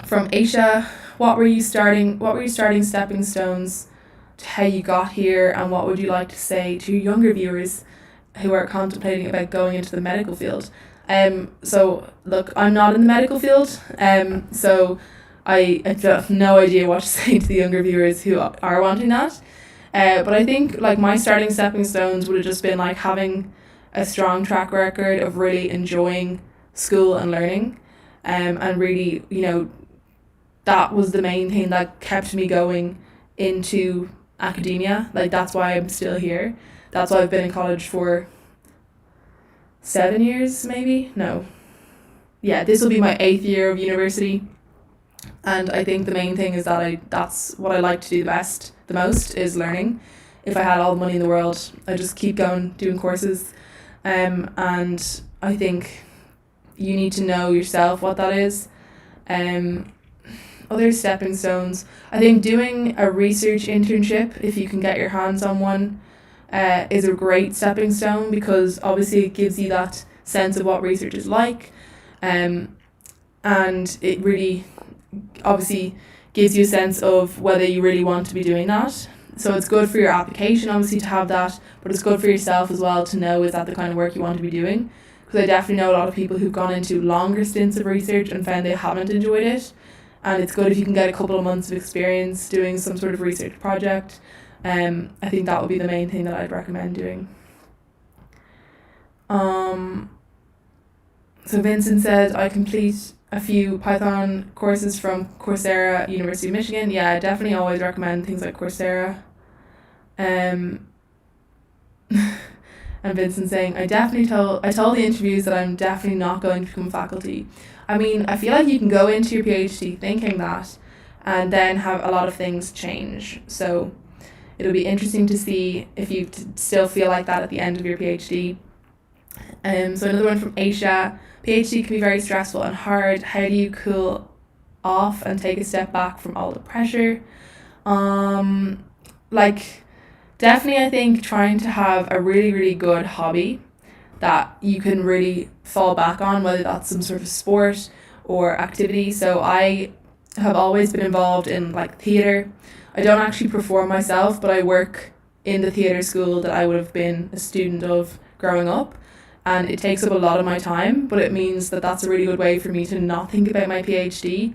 Aisha, what were you starting stepping stones to how you got here, and what would you like to say to younger viewers who are contemplating about going into the medical field? So look, I'm not in the medical field, so I have no idea what to say to the younger viewers who are wanting that. But I think like my starting stepping stones would have just been like having a strong track record of really enjoying school and learning, and really, that was the main thing that kept me going into academia. Like that's why I'm still here. That's why I've been in college for 7 years, maybe? No. Yeah, this will be my 8th year of university. And I think the main thing is that that's what I like to do the most is learning. If I had all the money in the world, I'd just keep going, doing courses. And I think you need to know yourself what that is. Other stepping stones, I think doing a research internship, if you can get your hands on one, is a great stepping stone, because obviously it gives you that sense of what research is like, and it really obviously gives you a sense of whether you really want to be doing that. So it's good for your application obviously to have that, but it's good for yourself as well to know, is that the kind of work you want to be doing? Because I definitely know a lot of people who've gone into longer stints of research and found they haven't enjoyed it, and it's good if you can get a couple of months of experience doing some sort of research project. I think that would be the main thing that I'd recommend doing. So Vincent said, I complete a few Python courses from Coursera, University of Michigan. Yeah, I definitely always recommend things like Coursera. And Vincent saying, I told the interviews that I'm definitely not going to become faculty. I mean, I feel like you can go into your PhD thinking that and then have a lot of things change. So it'll be interesting to see if you still feel like that at the end of your PhD. So another one from Aisha, PhD can be very stressful and hard. How do you cool off and take a step back from all the pressure? Definitely I think trying to have a really, really good hobby that you can really fall back on, whether that's some sort of sport or activity. So I have always been involved in like theatre. I don't actually perform myself, but I work in the theatre school that I would have been a student of growing up, and it takes up a lot of my time, but it means that that's a really good way for me to not think about my PhD,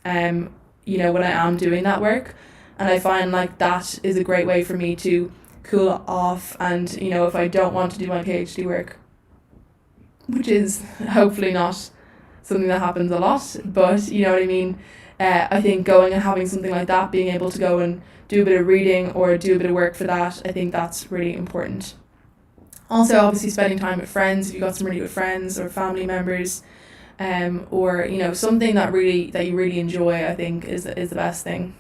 when I am doing that work. And I find like that is a great way for me to cool off, and if I don't want to do my PhD work, which is hopefully not something that happens a lot, but you know what I mean, I think going and having something like that, being able to go and do a bit of reading or do a bit of work for that, I think that's really important. Also, obviously, spending time with friends, if you've got some really good friends or family members, or something that you really enjoy, I think is the best thing.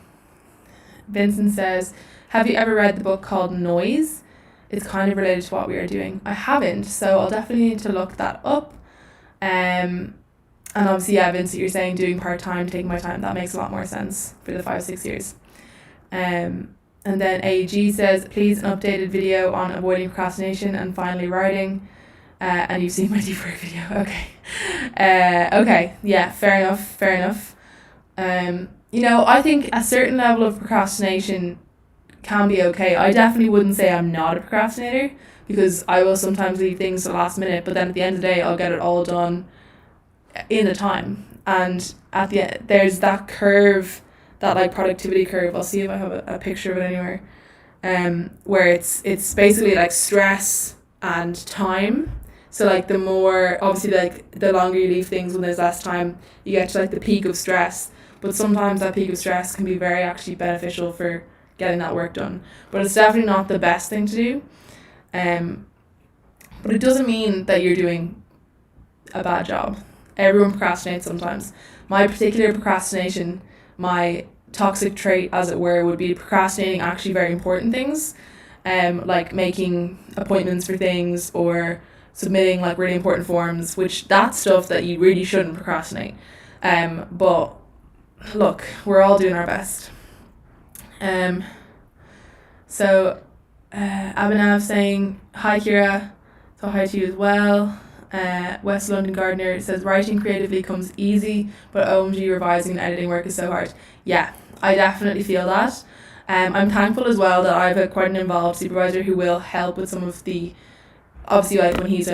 Vincent says, have you ever read the book called Noise? It's kind of related to what we are doing. I haven't, so I'll definitely need to look that up. And obviously, yeah, Vincent, you're saying doing part-time, taking my time, that makes a lot more sense for the 5-6 years. And then AG says, please an updated video on avoiding procrastination and finally writing. And you've seen my deep work video. Okay. Okay. Yeah, fair enough. I think a certain level of procrastination can be okay. I definitely wouldn't say I'm not a procrastinator, because I will sometimes leave things to the last minute, but then at the end of the day, I'll get it all done in the time. And at the end, there's that curve, that like productivity curve. I'll see if I have a picture of it anywhere. Where it's basically like stress and time. So like the more, obviously, like the longer you leave things when there's less time, you get to like the peak of stress. But sometimes that peak of stress can be very actually beneficial for getting that work done. But it's definitely not the best thing to do. But it doesn't mean that you're doing a bad job. Everyone procrastinates sometimes. My particular procrastination, my toxic trait, as it were, would be procrastinating actually very important things, like making appointments for things or submitting like really important forms, which that's stuff that you really shouldn't procrastinate. But look, we're all doing our best. So Abhinav saying, hi Ciara, so hi to you as well. West London Gardener says, writing creatively comes easy, but OMG revising and editing work is so hard. Yeah, I definitely feel that. I'm thankful as well that I have quite an involved supervisor who will help with some of the, obviously like when he's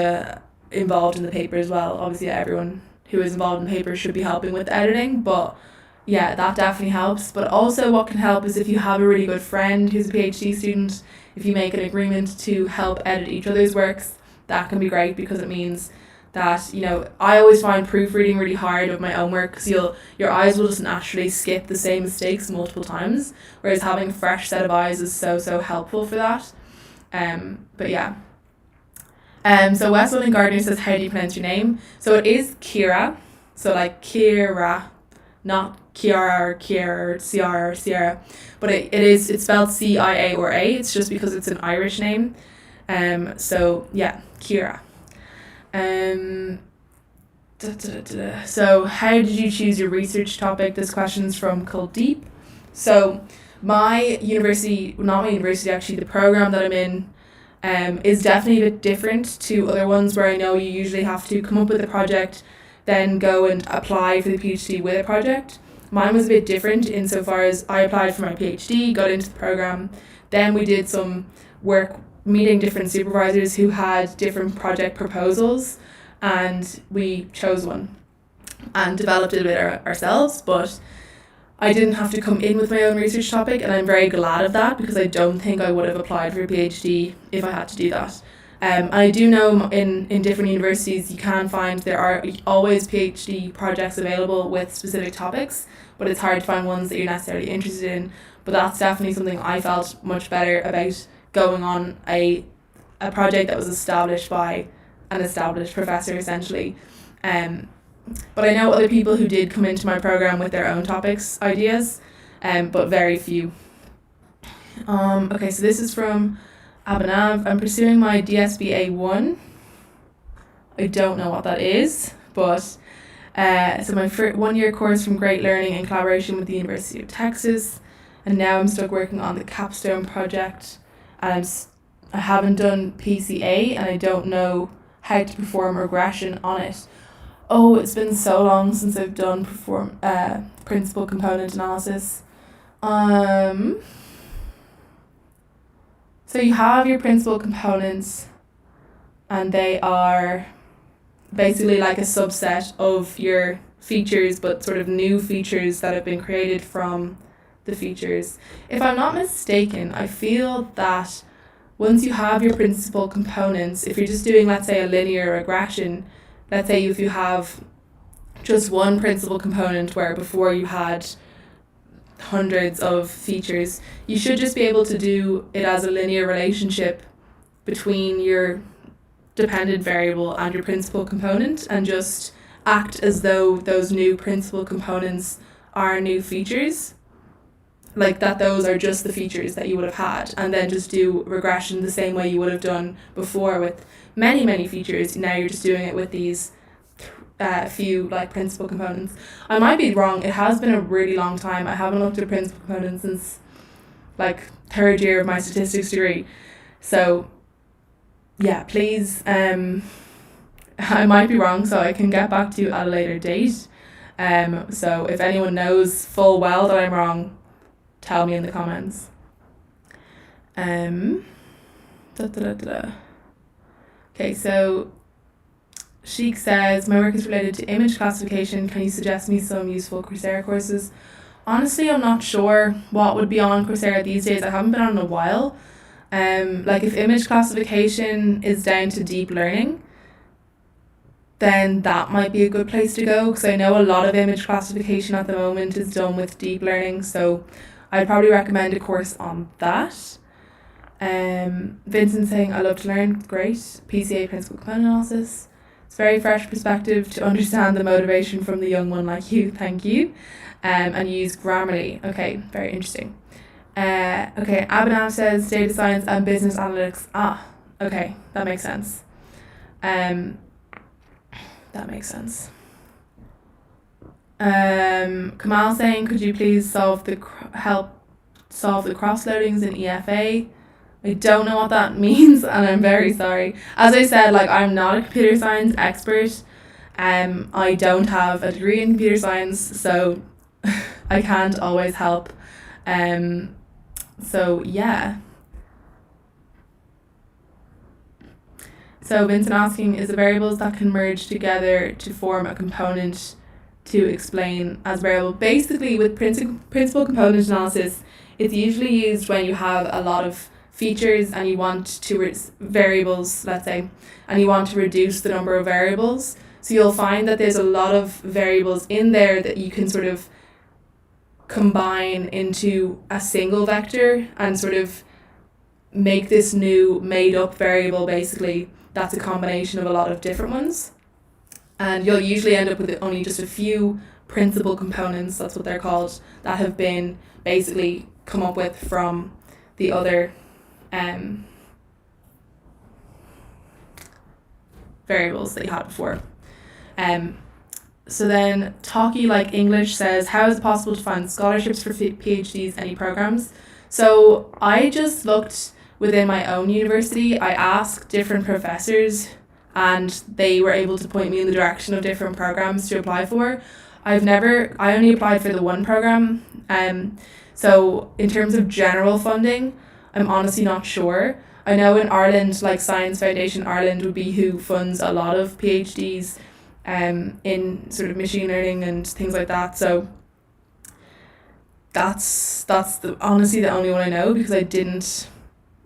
involved in the paper as well, obviously everyone who is involved in the paper should be helping with the editing, but yeah, that definitely helps. But also what can help is if you have a really good friend who's a PhD student, if you make an agreement to help edit each other's works, that can be great, because it means that, I always find proofreading really hard of my own work, because your eyes will just naturally skip the same mistakes multiple times, whereas having a fresh set of eyes is so helpful for that. But yeah. So West London Gardener says, how do you pronounce your name? So it is Ciara, so like Ciara, not Ciara or Ciara or Ciara or Ciara, but it's spelled CIA or A. It's just because it's an Irish name. So yeah, Ciara. So how did you choose your research topic? This question's from Kuldeep. So my university, not my university actually, the program that I'm in, is definitely a bit different to other ones where I know you usually have to come up with a project, then go and apply for the PhD with a project. Mine was a bit different insofar as I applied for my PhD, got into the program, then we did some work meeting different supervisors who had different project proposals, and we chose one and developed it a bit ourselves. But I didn't have to come in with my own research topic, and I'm very glad of that, because I don't think I would have applied for a PhD if I had to do that. And I do know in different universities you can find there are always PhD projects available with specific topics, but it's hard to find ones that you're necessarily interested in. But that's definitely something I felt much better about, going on a project that was established by an established professor essentially. But I know other people who did come into my program with their own topics, ideas, but very few. Okay, so this is from Abhinav. I'm pursuing my DSBA 1. I don't know what that is, but so my 1-year course from Great Learning in collaboration with the University of Texas, and now I'm stuck working on the capstone project, and I haven't done PCA, and I don't know how to perform regression on it. Oh, it's been so long since I've done principal component analysis. So So you have your principal components, and they are basically like a subset of your features, but sort of new features that have been created from the features. If I'm not mistaken, I feel that once you have your principal components, if you're just doing, let's say, a linear regression, let's say if you have just one principal component where before you had hundreds of features, you should just be able to do it as a linear relationship between your dependent variable and your principal component, and just act as though those new principal components are new features, like that those are just the features that you would have had, and then just do regression the same way you would have done before with many features. Now you're just doing it with these few like principal components. I might be wrong, it has been a really long time. I haven't looked at principal components since like third year of my statistics degree, so yeah, please, I might be wrong, so I can get back to you at a later date. So if anyone knows full well that I'm wrong, tell me in the comments. Okay, so Sheik says, my work is related to image classification. Can you suggest me some useful Coursera courses? Honestly, I'm not sure what would be on Coursera these days. I haven't been on in a while. Like if image classification is down to deep learning, then that might be a good place to go, because I know a lot of image classification at the moment is done with deep learning, so I'd probably recommend a course on that. Vincent saying, I love to learn, great. PCA, principal component analysis. It's very fresh perspective to understand the motivation from the young one like you, thank you. And use Grammarly. Okay, very interesting. Okay, Abhinav says data science and business analytics. Okay, that makes sense. That makes sense. Kamal saying, could you please help solve the cross-loadings in EFA? I don't know what that means, and I'm very sorry. As I said, like, I'm not a computer science expert. I don't have a degree in computer science, so I can't always help. So yeah. So Vincent asking, is the variables that can merge together to form a component to explain as variable? Basically, with principal component analysis, it's usually used when you have a lot of features and you want to variables, let's say, and you want to reduce the number of variables. So you'll find that there's a lot of variables in there that you can sort of combine into a single vector and sort of make this new made up variable, basically, that's a combination of a lot of different ones. And you'll usually end up with only just a few principal components, that's what they're called, that have been basically come up with from the other variables that you had before. So then Talkie Like English says, how is it possible to find scholarships for PhDs, any programs? So I just looked within my own university. I asked different professors and they were able to point me in the direction of different programs to apply for. I only applied for the one program. So in terms of general funding, I'm honestly not sure. I know in Ireland, like Science Foundation Ireland would be who funds a lot of PhDs in sort of machine learning and things like that. So that's honestly the only one I know, because I didn't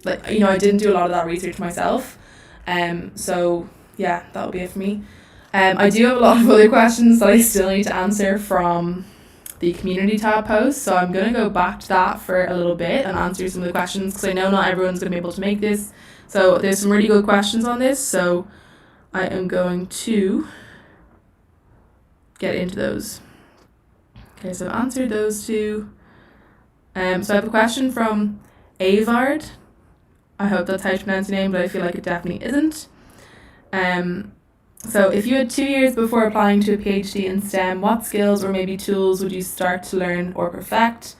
do a lot of that research myself. So yeah, that would be it for me. I do have a lot of other questions that I still need to answer from the community tab post, so I'm going to go back to that for a little bit and answer some of the questions, because I know not everyone's going to be able to make this. So there's some really good questions on this, so I am going to get into those. Okay, so I've answered those two. So I have a question from Avard. I hope that's how you pronounce your name, but I feel like it definitely isn't. So if you had 2 years before applying to a PhD in STEM, what skills or maybe tools would you start to learn or perfect?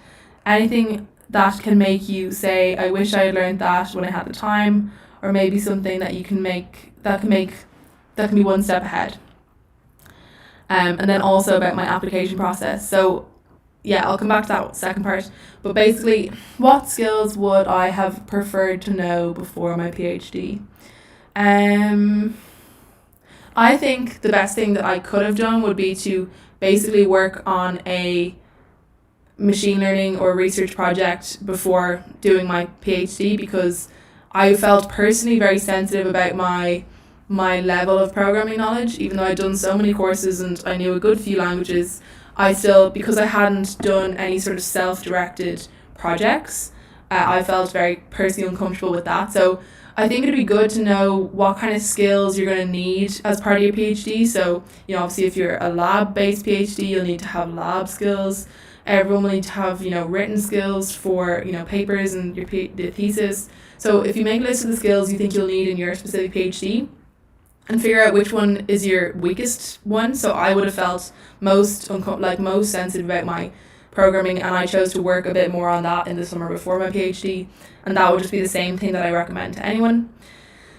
Anything that can make you say, I wish I had learned that when I had the time, or maybe something that you can make that can be one step ahead. And then also about my application process. So yeah, I'll come back to that second part. But basically, what skills would I have preferred to know before my PhD? I think the best thing that I could have done would be to basically work on a machine learning or research project before doing my PhD, because I felt personally very sensitive about my level of programming knowledge. Even though I'd done so many courses and I knew a good few languages, I still, because I hadn't done any sort of self-directed projects, I felt very personally uncomfortable with that. So I think it'd be good to know what kind of skills you're going to need as part of your PhD. So, obviously if you're a lab-based PhD, you'll need to have lab skills. Everyone will need to have, written skills for, papers and the thesis. So if you make a list of the skills you think you'll need in your specific PhD, and figure out which one is your weakest one. So I would have felt most sensitive about my programming, and I chose to work a bit more on that in the summer before my PhD, and that would just be the same thing that I recommend to anyone.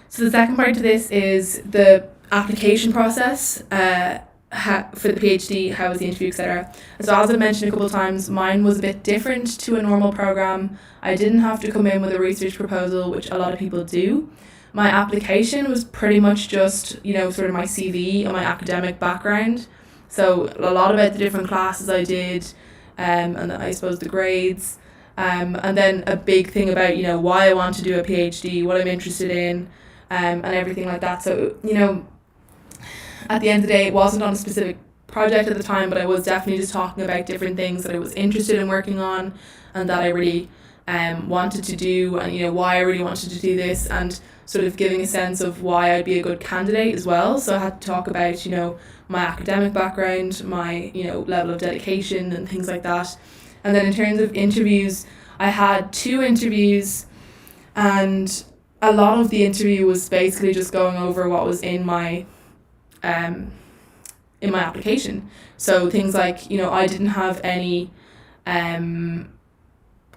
So the second part to this is the application process for the PhD, how was the interview, etc. So as I mentioned a couple of times, mine was a bit different to a normal program. I didn't have to come in with a research proposal, which a lot of people do. My application was pretty much just, sort of my CV and my academic background. So a lot about the different classes I did, and I suppose the grades, and then a big thing about, why I want to do a PhD, what I'm interested in, and everything like that. So, at the end of the day, it wasn't on a specific project at the time, but I was definitely just talking about different things that I was interested in working on and that I really wanted to do, and why I really wanted to do this, and sort of giving a sense of why I'd be a good candidate as well. So I had to talk about my academic background, my level of dedication and things like that. And then in terms of interviews, I had 2 interviews, and a lot of the interview was basically just going over what was in my application. So things like I didn't have any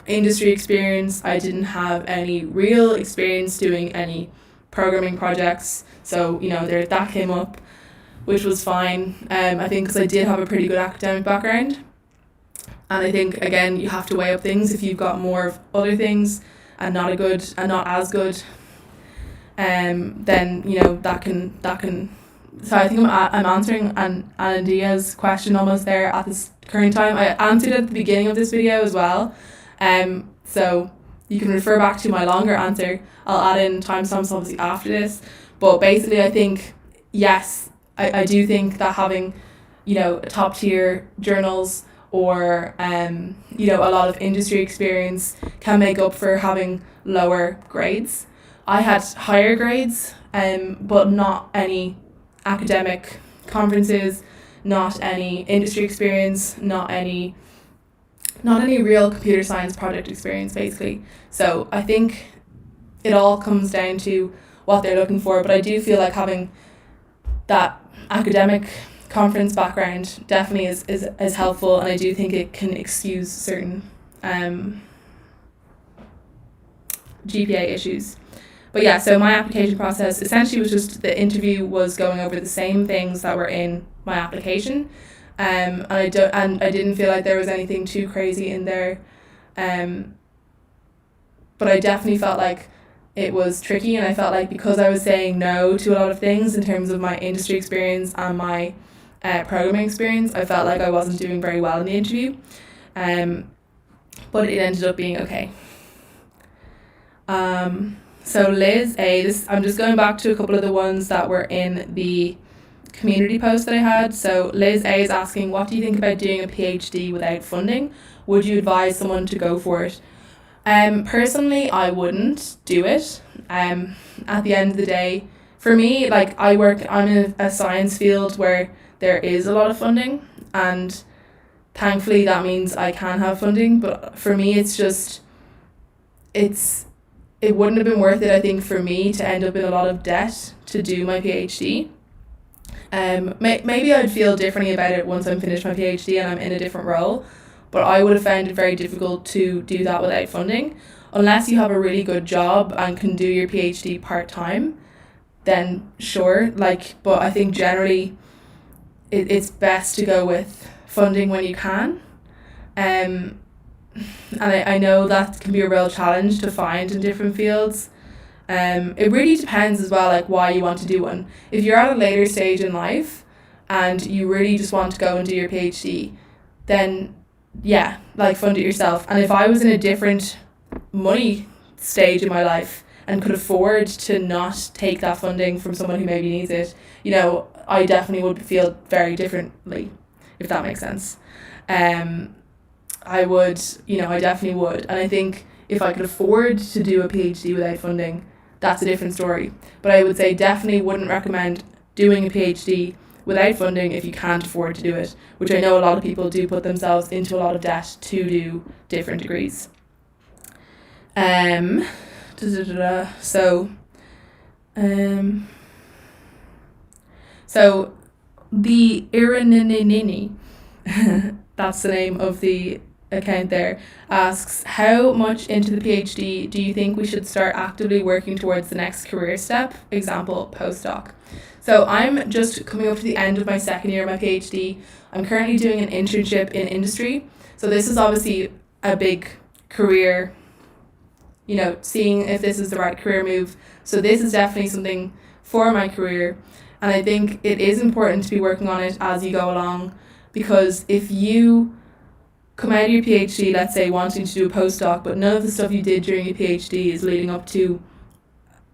industry experience. I didn't have any real experience doing any programming projects. So, that came up, which was fine. I think because I did have a pretty good academic background. And I think, again, you have to weigh up things. If you've got more of other things and not as good, then, that can. So I think I'm answering Anandia's question almost there at this current time. I answered it at the beginning of this video as well. So you can refer back to my longer answer. I'll add in timestamps obviously after this. But basically I think, yes, I do think that having, top tier journals or, a lot of industry experience can make up for having lower grades. I had higher grades, but not any academic conferences, not any industry experience, not any real computer science project experience, basically. So I think it all comes down to what they're looking for, but I do feel like having that academic conference background definitely is helpful, and I do think it can excuse certain GPA issues. But yeah, so my application process essentially was just the interview was going over the same things that were in my application. And I didn't feel like there was anything too crazy in there, but I definitely felt like it was tricky, and I felt like because I was saying no to a lot of things in terms of my industry experience and my programming experience, I felt like I wasn't doing very well in the interview, but it ended up being okay. So Liz A, I'm just going back to a couple of the ones that were in the community post that I had. So Liz A is asking, what do you think about doing a PhD without funding? Would you advise someone to go for it? Personally, I wouldn't do it. At the end of the day, for me, like I'm in a science field where there is a lot of funding, and thankfully that means I can have funding, but for me it wouldn't have been worth it, I think, for me to end up in a lot of debt to do my PhD. Maybe I'd feel differently about it once I'm finished my PhD and I'm in a different role, but I would have found it very difficult to do that without funding. Unless you have a really good job and can do your PhD part-time, then sure, but I think generally it's best to go with funding when you can. And I know that can be a real challenge to find in different fields. It really depends as well, like why you want to do one. If you're at a later stage in life and you really just want to go and do your PhD, then yeah, like fund it yourself. And if I was in a different money stage in my life and could afford to not take that funding from someone who maybe needs it, you know, I definitely would feel very differently, if that makes sense. I would, you know, I definitely would. And I think if I could afford to do a PhD without funding, that's a different story. But I would say definitely wouldn't recommend doing a PhD without funding if you can't afford to do it, which I know a lot of people do put themselves into a lot of debt to do different degrees. So the Iraninini, that's the name of the account there, asks, how much into the PhD do you think we should start actively working towards the next career step, example, postdoc? So I'm just coming up to the end of my second year of my PhD. I'm currently doing an internship in industry. So this is obviously a big career, you know, seeing if this is the right career move. So this is definitely something for my career. And I think it is important to be working on it as you go along, because if you come out of your PhD, let's say wanting to do a postdoc, but none of the stuff you did during your PhD is leading up to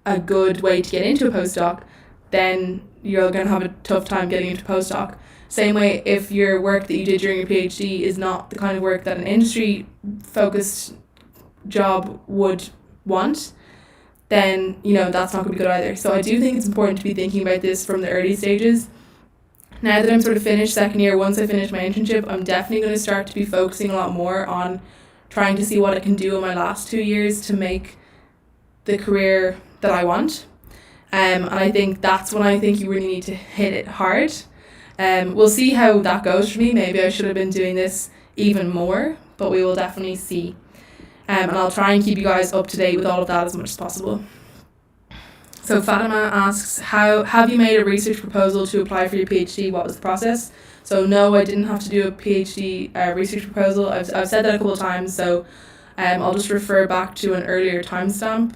a good way to get into a postdoc, then you're going to have a tough time getting into postdoc. Same way, if your work that you did during your PhD is not the kind of work that an industry focused job would want, then, you know, that's not going to be good either. So I do think it's important to be thinking about this from the early stages. Now that I'm sort of finished second year, once I finish my internship, I'm definitely going to start to be focusing a lot more on trying to see what I can do in my last 2 years to make the career that I want. And I think that's when I think you really need to hit it hard. We'll see how that goes for me. Maybe I should have been doing this even more, but we will definitely see. And I'll try and keep you guys up to date with all of that as much as possible. So Fatima asks, how have you made a research proposal to apply for your PhD? What was the process? So no, I didn't have to do a PhD research proposal. I've said that a couple of times, so I'll just refer back to an earlier timestamp.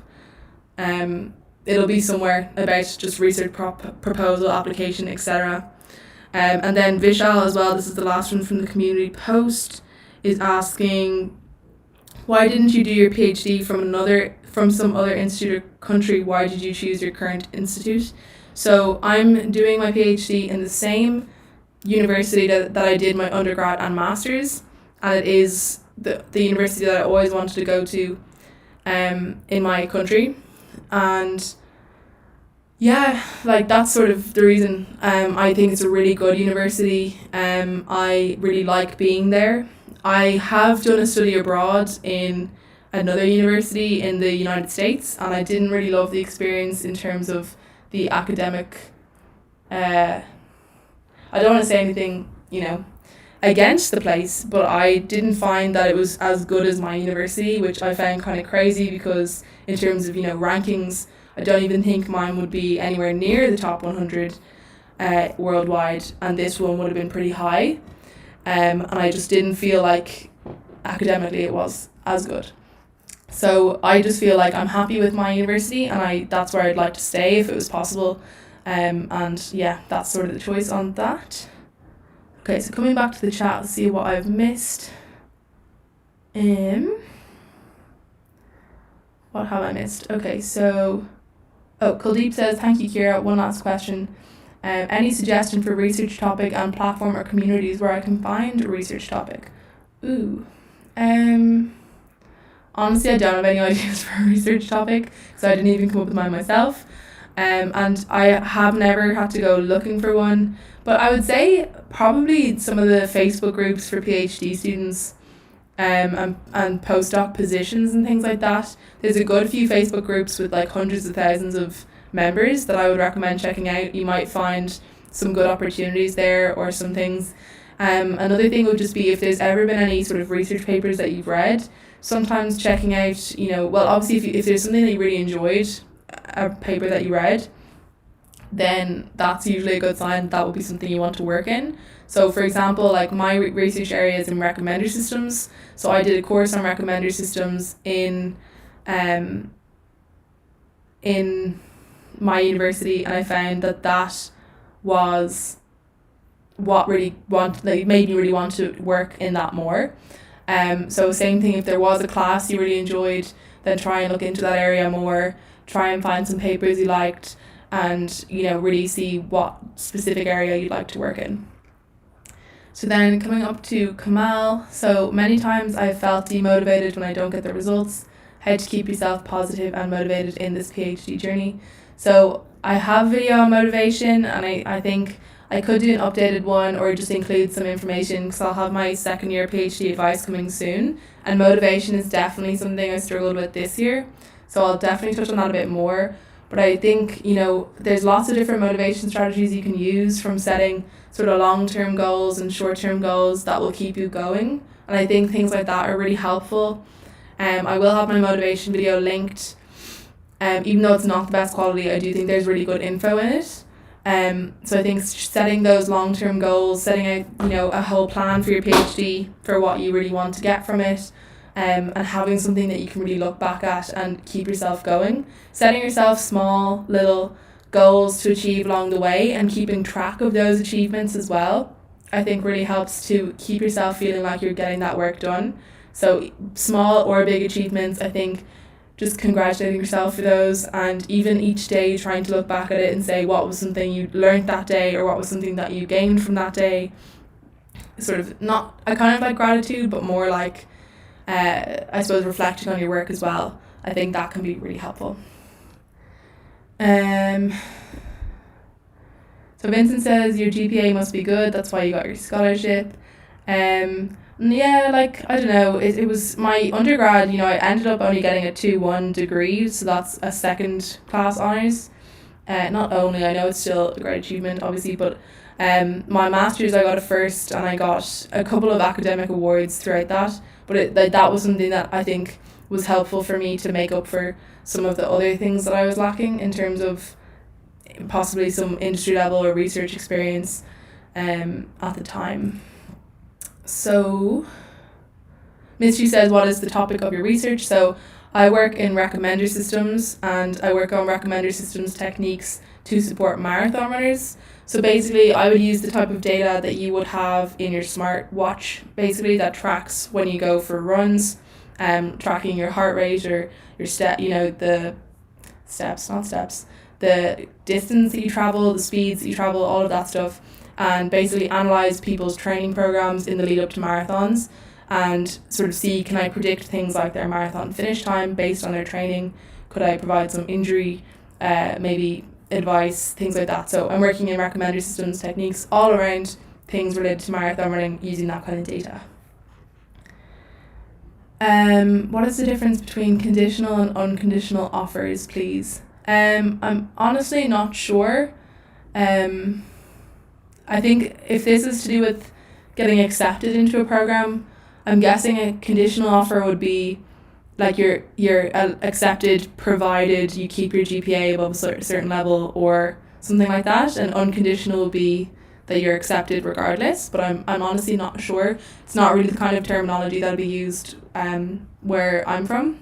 It'll be somewhere about just research proposal, application, etc. And then Vishal as well, this is the last one from the community post, is asking, why didn't you do your PhD from some other institute or country? Why did you choose your current institute? So I'm doing my PhD in the same university that I did my undergrad and master's, and it is the university that I always wanted to go to in my country. And yeah, like that's sort of the reason. I think it's a really good university. I really like being there. I have done a study abroad in another university in the United States, and I didn't really love the experience in terms of the academic. I don't want to say anything, you know, against the place, but I didn't find that it was as good as my university, which I found kind of crazy because in terms of, you know, rankings, I don't even think mine would be anywhere near the top 100 worldwide, and this one would have been pretty high. And I just didn't feel like academically it was as good. So I just feel like I'm happy with my university, and that's where I'd like to stay if it was possible. And yeah, that's sort of the choice on that. Okay, so coming back to the chat, let's see what I've missed. What have I missed? Okay, so Kuldeep says, thank you, Ciara. One last question. Any suggestion for research topic and platform or communities where I can find a research topic? Honestly, I don't have any ideas for a research topic, so I didn't even come up with mine myself. And I have never had to go looking for one. But I would say probably some of the Facebook groups for PhD students and postdoc positions and things like that. There's a good few Facebook groups with like hundreds of thousands of members that I would recommend checking out. You might find some good opportunities there or some things. Another thing would just be if there's ever been any sort of research papers that you've read, sometimes checking out, you know, well, obviously if there's something that you really enjoyed, a paper that you read, then that's usually a good sign that would be something you want to work in. So for example, like my research area is in recommender systems. So I did a course on recommender systems in my university, and I found that was what really made me really want to work in that more. So same thing, if there was a class you really enjoyed, then try and look into that area more, try and find some papers you liked, and really see what specific area you'd like to work in. So then coming up to Kamal, so many times I've felt demotivated when I don't get the results. How to keep yourself positive and motivated in this PhD journey. So I have a video on motivation, and I think I could do an updated one or just include some information, because I'll have my second year PhD advice coming soon, and motivation is definitely something I struggled with this year, so I'll definitely touch on that a bit more. But I think there's lots of different motivation strategies you can use, from setting sort of long-term goals and short-term goals that will keep you going, and I think things like that are really helpful. I will have my motivation video linked. Even though it's not the best quality, I do think there's really good info in it. So I think setting those long-term goals, setting out a whole plan for your PhD, for what you really want to get from it, and having something that you can really look back at and keep yourself going. Setting yourself small little goals to achieve along the way, and keeping track of those achievements as well, I think really helps to keep yourself feeling like you're getting that work done. So small or big achievements, I think just congratulating yourself for those, and even each day trying to look back at it and say what was something you learned that day, or what was something that you gained from that day. Sort of not a kind of like gratitude, but more like I suppose reflecting on your work as well. I think that can be really helpful. So Vincent says your GPA must be good, that's why you got your scholarship. Yeah, like, I don't know, it was my undergrad, I ended up only getting a 2-1 degree, so that's a second class honours. Not only, I know it's still a great achievement, obviously, but my master's I got a first, and I got a couple of academic awards throughout that, but that was something that I think was helpful for me to make up for some of the other things that I was lacking in terms of possibly some industry level or research experience at the time. So Misty says, what is the topic of your research? So I work in recommender systems, and I work on recommender systems techniques to support marathon runners. So basically I would use the type of data that you would have in your smartwatch, basically, that tracks when you go for runs, tracking your heart rate or your step, the the distance that you travel, the speeds that you travel, all of that stuff, and basically analyze people's training programs in the lead up to marathons, and sort of see, can I predict things like their marathon finish time based on their training? Could I provide some injury maybe advice, things like that? So I'm working in recommender systems techniques all around things related to marathon running using that kind of data. What is the difference between conditional and unconditional offers, please? I'm honestly not sure. I think if this is to do with getting accepted into a program, I'm guessing a conditional offer would be like you're accepted provided you keep your GPA above a certain level or something like that, and unconditional would be that you're accepted regardless, but I'm honestly not sure. It's not really the kind of terminology that'll be used where I'm from.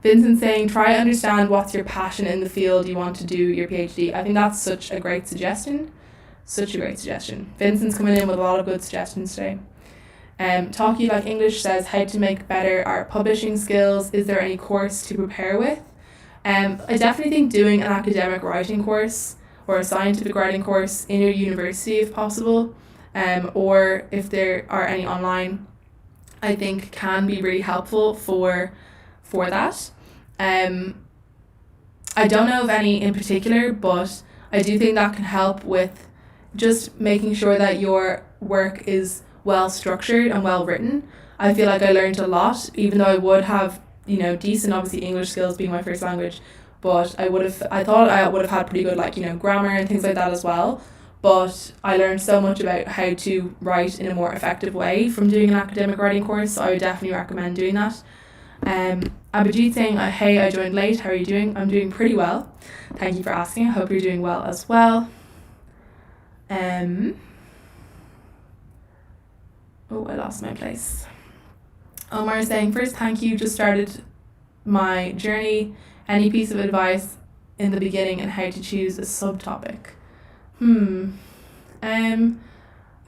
Vincent saying, try to understand what's your passion in the field you want to do your PhD. I think that's such a great suggestion. Vincent's coming in with a lot of good suggestions today. Talk You Like English says, how to make better art publishing skills. Is there any course to prepare with? I definitely think doing an academic writing course or a scientific writing course in your university if possible, or if there are any online, I think can be really helpful for that. I don't know of any in particular, but I do think that can help with just making sure that your work is well structured and well written. I feel like I learned a lot, even though I would have, decent, obviously, English skills being my first language, but I thought I would have had pretty good, grammar and things like that as well. But I learned so much about how to write in a more effective way from doing an academic writing course, so I would definitely recommend doing that. Abhijit saying, hey, I joined late. How are you doing? I'm doing pretty well. Thank you for asking. I hope you're doing well as well. Oh, I lost my place. Omar saying, first, thank you. Just started my journey. Any piece of advice in the beginning and how to choose a subtopic?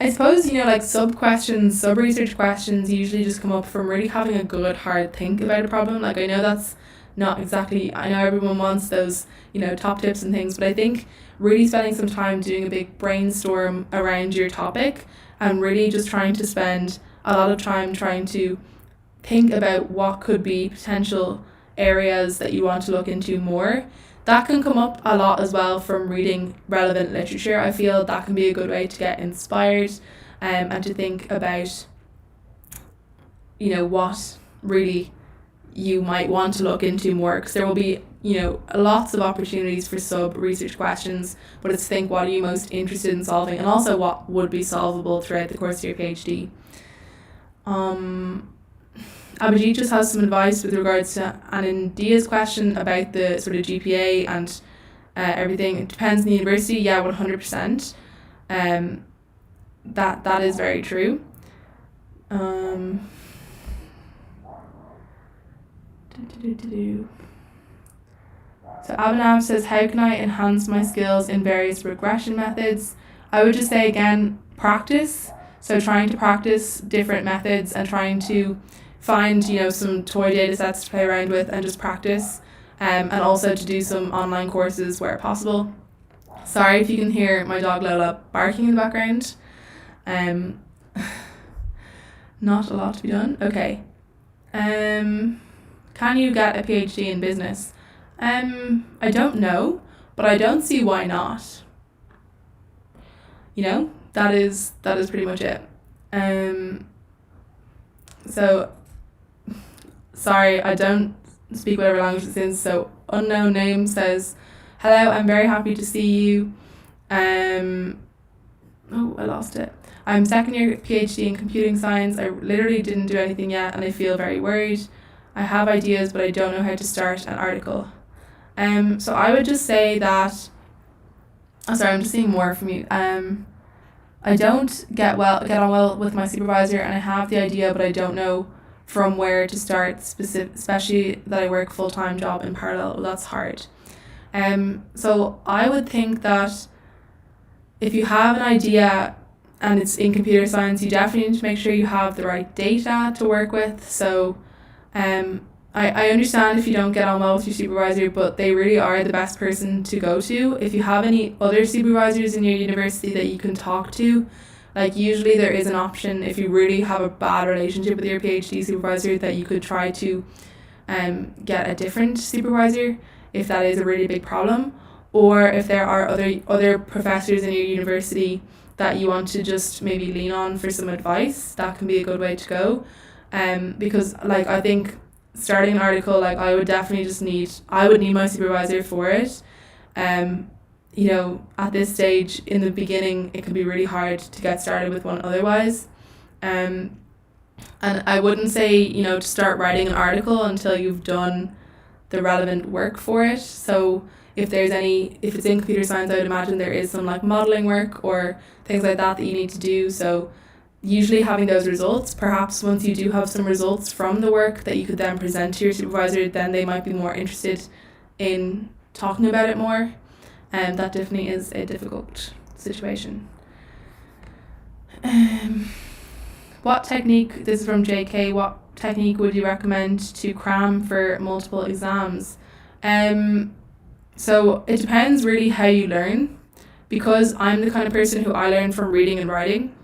I suppose, like sub-questions, sub-research questions usually just come up from really having a good hard think about a problem. Like, I know that's not exactly, I know everyone wants those, top tips and things, but I think really spending some time doing a big brainstorm around your topic and really just trying to spend a lot of time trying to think about what could be potential areas that you want to look into more. That can come up a lot as well from reading relevant literature. I feel that can be a good way to get inspired and to think about, what really you might want to look into more, because there will be, lots of opportunities for sub-research questions, but it's think what are you most interested in solving and also what would be solvable throughout the course of your PhD. Abhijit just has some advice with regards to Anandia's question about the sort of GPA and everything. It depends on the university. Yeah, 100%. That is very true. So Abhinav says, how can I enhance my skills in various regression methods? I would just say, again, practice. So trying to practice different methods and trying to find, some toy data sets to play around with and just practice, and also to do some online courses where possible. Sorry if you can hear my dog Lola barking in the background. Not a lot to be done. Okay. Can you get a PhD in business? I don't know, but I don't see why not. That is pretty much it. So sorry, I don't speak whatever language it's in. So unknown name says, hello, I'm very happy to see you. I lost it. I'm second year PhD in computing science. I literally didn't do anything yet and I feel very worried. I have ideas, but I don't know how to start an article. So I would just say that, I'm just seeing more from you. I don't get on well with my supervisor, and I have the idea, but I don't know from where to start, especially that I work full-time job in parallel. Well, that's hard. So I would think that if you have an idea and it's in computer science, you definitely need to make sure you have the right data to work with. So I understand if you don't get on well with your supervisor, but they really are the best person to go to. If you have any other supervisors in your university that you can talk to, like usually there is an option if you really have a bad relationship with your PhD supervisor that you could try to get a different supervisor if that is a really big problem, or if there are other professors in your university that you want to just maybe lean on for some advice, that can be a good way to go. Because I think starting an article, I would definitely I would need my supervisor for it. At this stage in the beginning, it can be really hard to get started with one otherwise. And I wouldn't say, to start writing an article until you've done the relevant work for it. So if it's in computer science, I would imagine there is some modeling work or things like that you need to do. So usually having those results, perhaps once you do have some results from the work that you could then present to your supervisor, then they might be more interested in talking about it more. And that definitely is a difficult situation. What technique, this is from JK, what technique would you recommend to cram for multiple exams? So it depends really how you learn, because I'm the kind of person who I learn from reading and writing.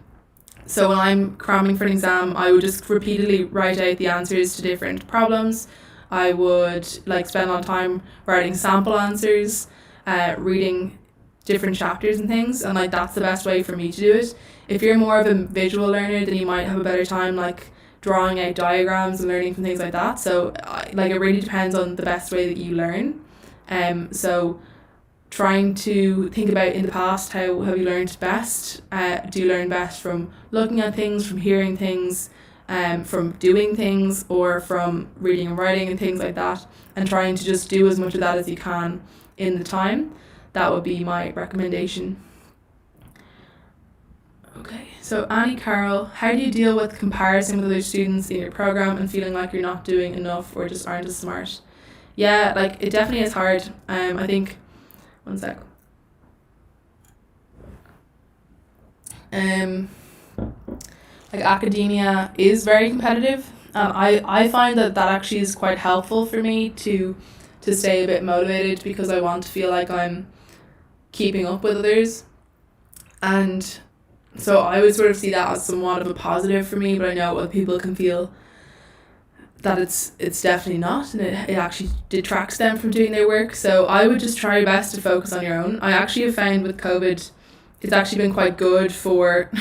So when I'm cramming for an exam, I would just repeatedly write out the answers to different problems. I would spend a lot of time writing sample answers, reading different chapters and things, and that's the best way for me to do it. If you're more of a visual learner, then you might have a better time drawing out diagrams and learning from things like that. So it really depends on the best way that you learn. So trying to think about in the past, how have you learned best? Do you learn best from looking at things, from hearing things, from doing things or from reading and writing and things like that, and trying to just do as much of that as you can in the time. That would be my recommendation. Okay, so Annie Carroll, how do you deal with comparison with other students in your program and feeling like you're not doing enough or just aren't as smart? Yeah, like it definitely is hard. I think, one sec. Like academia is very competitive, and I find that actually is quite helpful for me to stay a bit motivated, because I want to feel like I'm keeping up with others. And so I would sort of see that as somewhat of a positive for me, but I know other people can feel that it's definitely not, and it actually detracts them from doing their work. So I would just try your best to focus on your own. I actually have found with COVID, it's actually been quite good for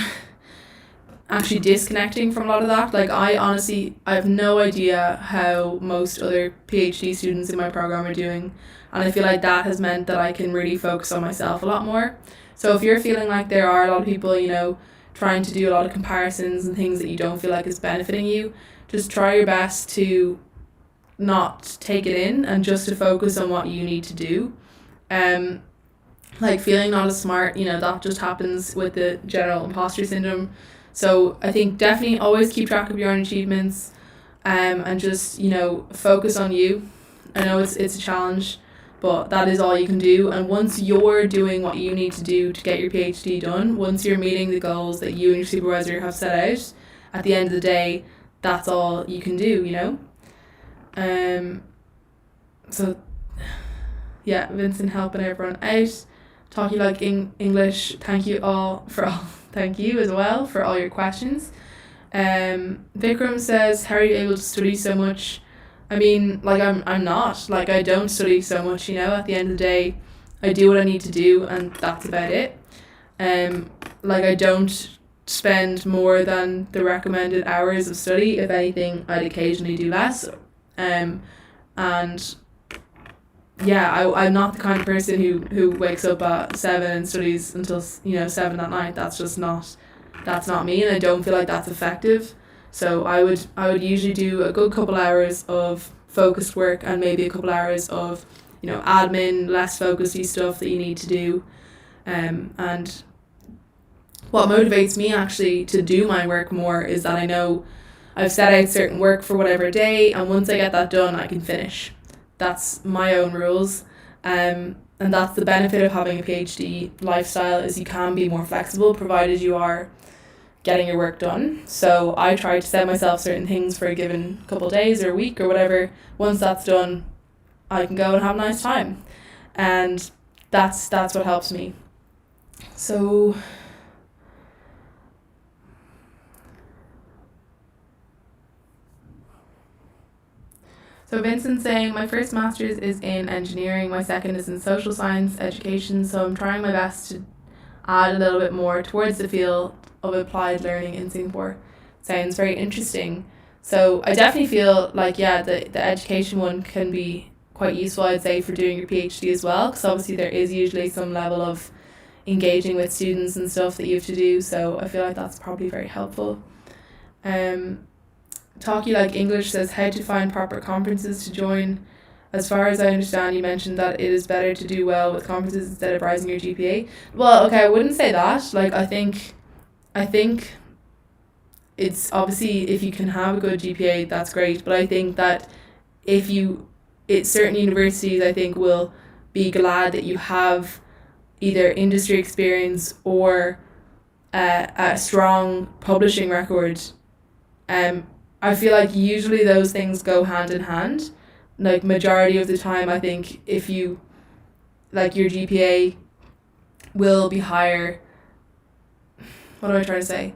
actually disconnecting from a lot of that. Like I have no idea how most other PhD students in my program are doing, and I feel like that has meant that I can really focus on myself a lot more. So if you're feeling like there are a lot of people, trying to do a lot of comparisons and things that you don't feel like is benefiting you, just try your best to not take it in and just to focus on what you need to do. Like feeling not as smart, that just happens with the general imposter syndrome. So I think definitely always keep track of your own achievements, and just, focus on you. I know it's a challenge, but that is all you can do. And once you're doing what you need to do to get your PhD done, once you're meeting the goals that you and your supervisor have set out, at the end of the day, that's all you can do, So, yeah, Vincent helping everyone out. Talking like English, thank you as well for all your questions. Vikram says, how are you able to study so much? I mean, like I'm not, like I don't study so much, at the end of the day, I do what I need to do and that's about it. Like I don't spend more than the recommended hours of study. If anything, I'd occasionally do less. And yeah, I'm not the kind of person who wakes up at 7 and studies until 7 at night. That's not me, and I don't feel like that's effective. So I would usually do a good couple hours of focused work and maybe a couple hours of admin, less focused stuff that you need to do. And what motivates me actually to do my work more is that I know I've set out certain work for whatever day, and once I get that done, I can finish. That's my own rules, and that's the benefit of having a PhD lifestyle, is you can be more flexible provided you are getting your work done. So I try to set myself certain things for a given couple of days or a week or whatever. Once that's done, I can go and have a nice time, and that's what helps me. So Vincent's saying, my first master's is in engineering, my second is in social science education, so I'm trying my best to add a little bit more towards the field of applied learning in Singapore. Sounds very interesting. So I definitely feel like, the education one can be quite useful, I'd say, for doing your PhD as well, because obviously there is usually some level of engaging with students and stuff that you have to do, so I feel like that's probably very helpful. Talkie Like English says, how to find proper conferences to join. As far as I understand, you mentioned that it is better to do well with conferences instead of rising your GPA. Well, okay, I wouldn't say that. Like, I think it's obviously, if you can have a good GPA, that's great. But I think that certain universities, I think, will be glad that you have either industry experience or a strong publishing record. I feel like usually those things go hand in hand. Like majority of the time, I think if you, like, your GPA will be higher. What am I trying to say?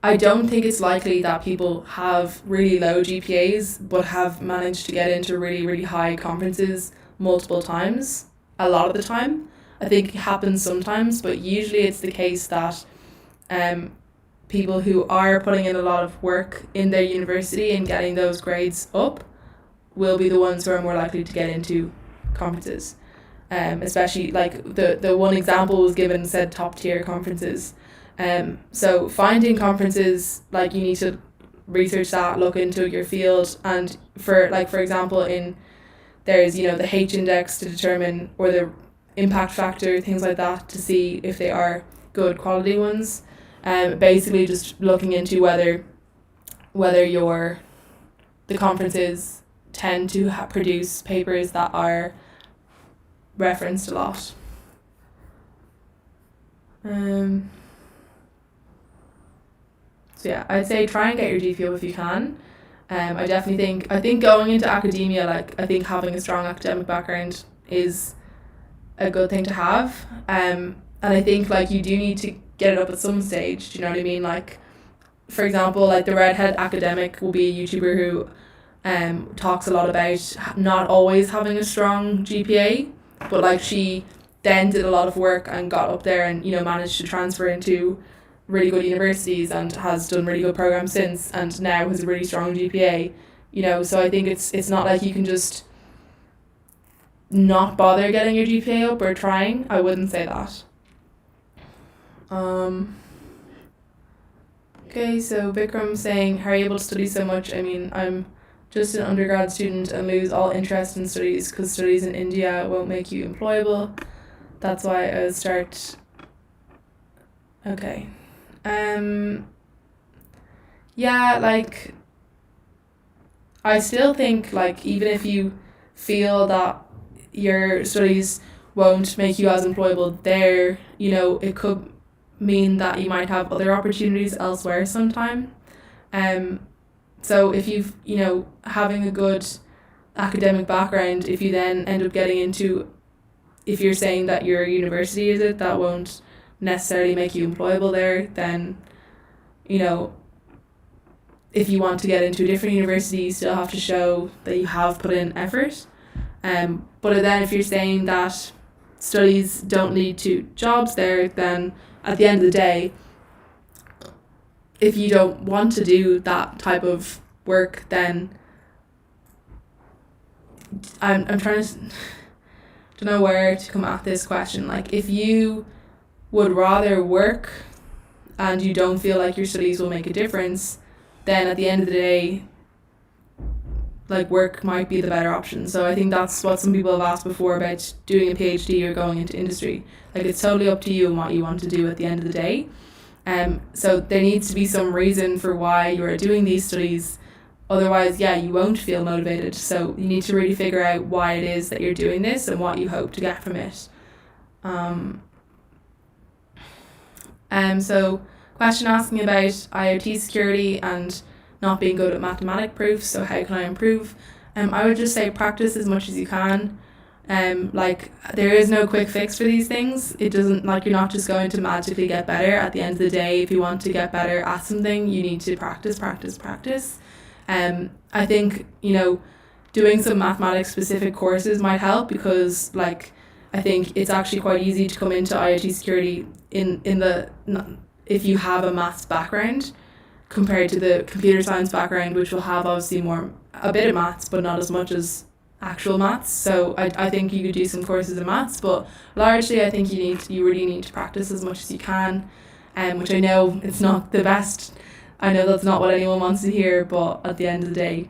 I don't think it's likely that people have really low GPAs but have managed to get into really, really high conferences multiple times. A lot of the time. I think it happens sometimes, but usually it's the case that people who are putting in a lot of work in their university and getting those grades up will be the ones who are more likely to get into conferences. Especially, like, the one example was given, said top tier conferences. So finding conferences, like, you need to research that, look into your field, and for example, there's the H index to determine, or the impact factor, things like that, to see if they are good quality ones. Basically just looking into whether the conferences tend to produce papers that are referenced a lot. So yeah, I'd say try and get your GPA if you can. I think going into academia, I think having a strong academic background is a good thing to have. And I think you do need to get it up at some stage. Do you know what I mean? For example, the redhead academic will be a YouTuber who talks a lot about not always having a strong GPA, but she then did a lot of work and got up there and managed to transfer into really good universities and has done really good programs since, and now has a really strong GPA. So I think it's not like you can just not bother getting your GPA up or trying. I wouldn't say that. Okay, so Bikram saying, how are you able to study so much? I mean, I'm just an undergrad student and lose all interest in studies because studies in India won't make you employable. That's why I would start. Okay. Yeah, I still think even if you feel that your studies won't make you as employable there, it could mean that you might have other opportunities elsewhere sometime. So if you've having a good academic background, if you then end up getting into, if you're saying that your university is it that won't necessarily make you employable there, then if you want to get into a different university, you still have to show that you have put in effort. But then if you're saying that studies don't lead to jobs there, then at the end of the day, if you don't want to do that type of work, then I'm trying to don't know where to come at this question. If you would rather work and you don't feel like your studies will make a difference, then at the end of the day, work might be the better option. So I think that's what some people have asked before about doing a PhD or going into industry. It's totally up to you and what you want to do at the end of the day. So there needs to be some reason for why you're doing these studies. Otherwise, you won't feel motivated. So you need to really figure out why it is that you're doing this and what you hope to get from it. So question asking about IoT security and not being good at mathematic proofs, so how can I improve? I would just say practice as much as you can. There is no quick fix for these things. It doesn't, you're not just going to magically get better. At the end of the day, if you want to get better at something, you need to practice. I think doing some mathematics specific courses might help, because I think it's actually quite easy to come into IoT security if you have a maths background, compared to the computer science background, which will have obviously a bit of maths, but not as much as actual maths. So I think you could do some courses in maths, but largely I think you really need to practice as much as you can, which I know it's not the best. I know that's not what anyone wants to hear, but at the end of the day,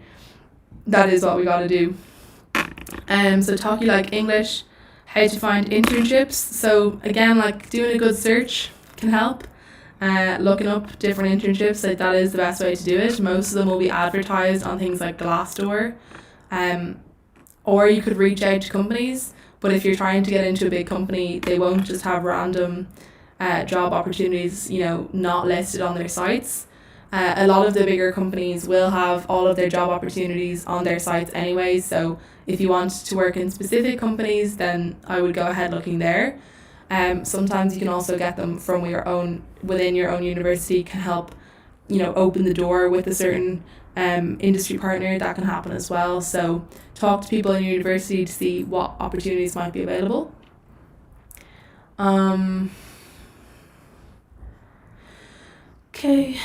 that is what we got to do. So talk you like English, how to find internships. So again, doing a good search can help. Looking up different internships, that is the best way to do it. Most of them will be advertised on things like Glassdoor, or you could reach out to companies. But if you're trying to get into a big company, they won't just have random job opportunities not listed on their sites. A lot of the bigger companies will have all of their job opportunities on their sites anyway, so if you want to work in specific companies, then I would go ahead looking there. Sometimes you can also get them from within your own university, can help open the door with a certain industry partner. That can happen as well. So talk to people in your university to see what opportunities might be available. Okay.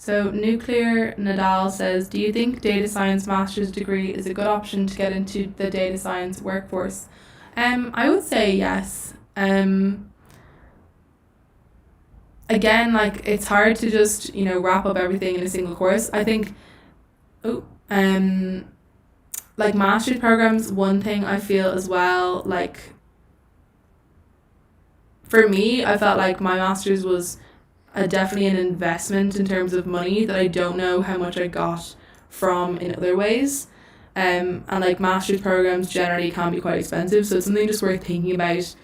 So Nuclear Nadal says, do you think data science master's degree is a good option to get into the data science workforce? I would say yes. Again, like it's hard to just, wrap up everything in a single course. I think like master's programs, one thing I feel as well, like for me, I felt like my master's was definitely an investment in terms of money that I don't know how much I got from in other ways. And like master's programs generally can be quite expensive, so it's something just worth thinking about.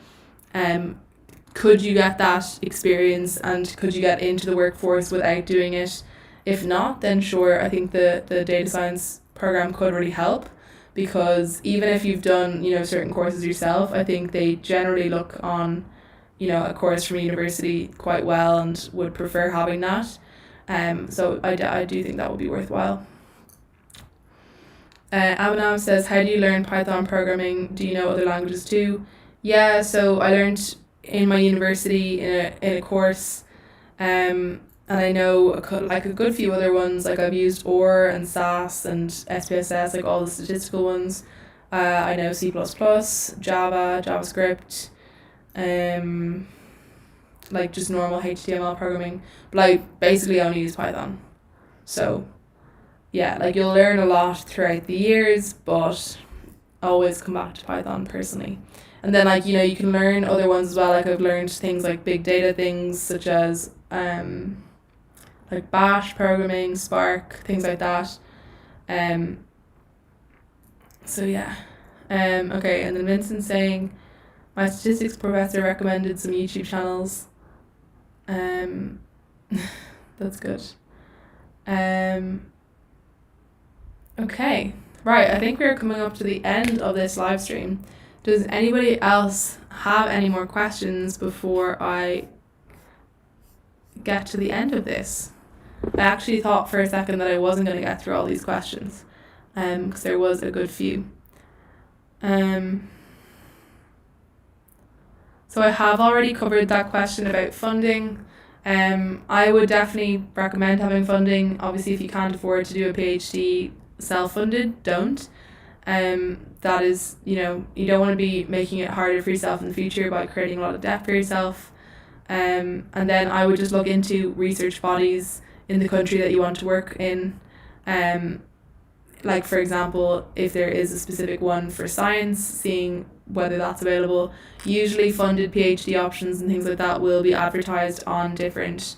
Could you get that experience and could you get into the workforce without doing it? If not, then sure, I think the data science program could really help, because even if you've done, certain courses yourself, I think they generally look on, a course from university quite well and would prefer having that. So I do think that would be worthwhile. Aminam says, how do you learn Python programming? Do you know other languages too? Yeah, so I learned in my university in a course, and I know a good few other ones. Like I've used OR and SAS and SPSS, like all the statistical ones. I know C++, Java, JavaScript, like just normal HTML programming, but I basically only use Python. So yeah, like you'll learn a lot throughout the years, but always come back to Python personally. And then like, you can learn other ones as well. Like I've learned things like big data things such as like Bash programming, Spark, things like that. So yeah. Okay, and then Vincent's saying, my statistics professor recommended some YouTube channels. That's good. Okay, right, I think we're coming up to the end of this live stream. Does anybody else have any more questions before I get to the end of this? I actually thought for a second that I wasn't going to get through all these questions, because there was a good few. So I have already covered that question about funding. I would definitely recommend having funding. Obviously, if you can't afford to do a PhD self-funded, don't. That is, you don't want to be making it harder for yourself in the future by creating a lot of debt for yourself. And then I would just look into research bodies in the country that you want to work in. Like for example, if there is a specific one for science, seeing whether that's available. Usually funded PhD options and things like that will be advertised on different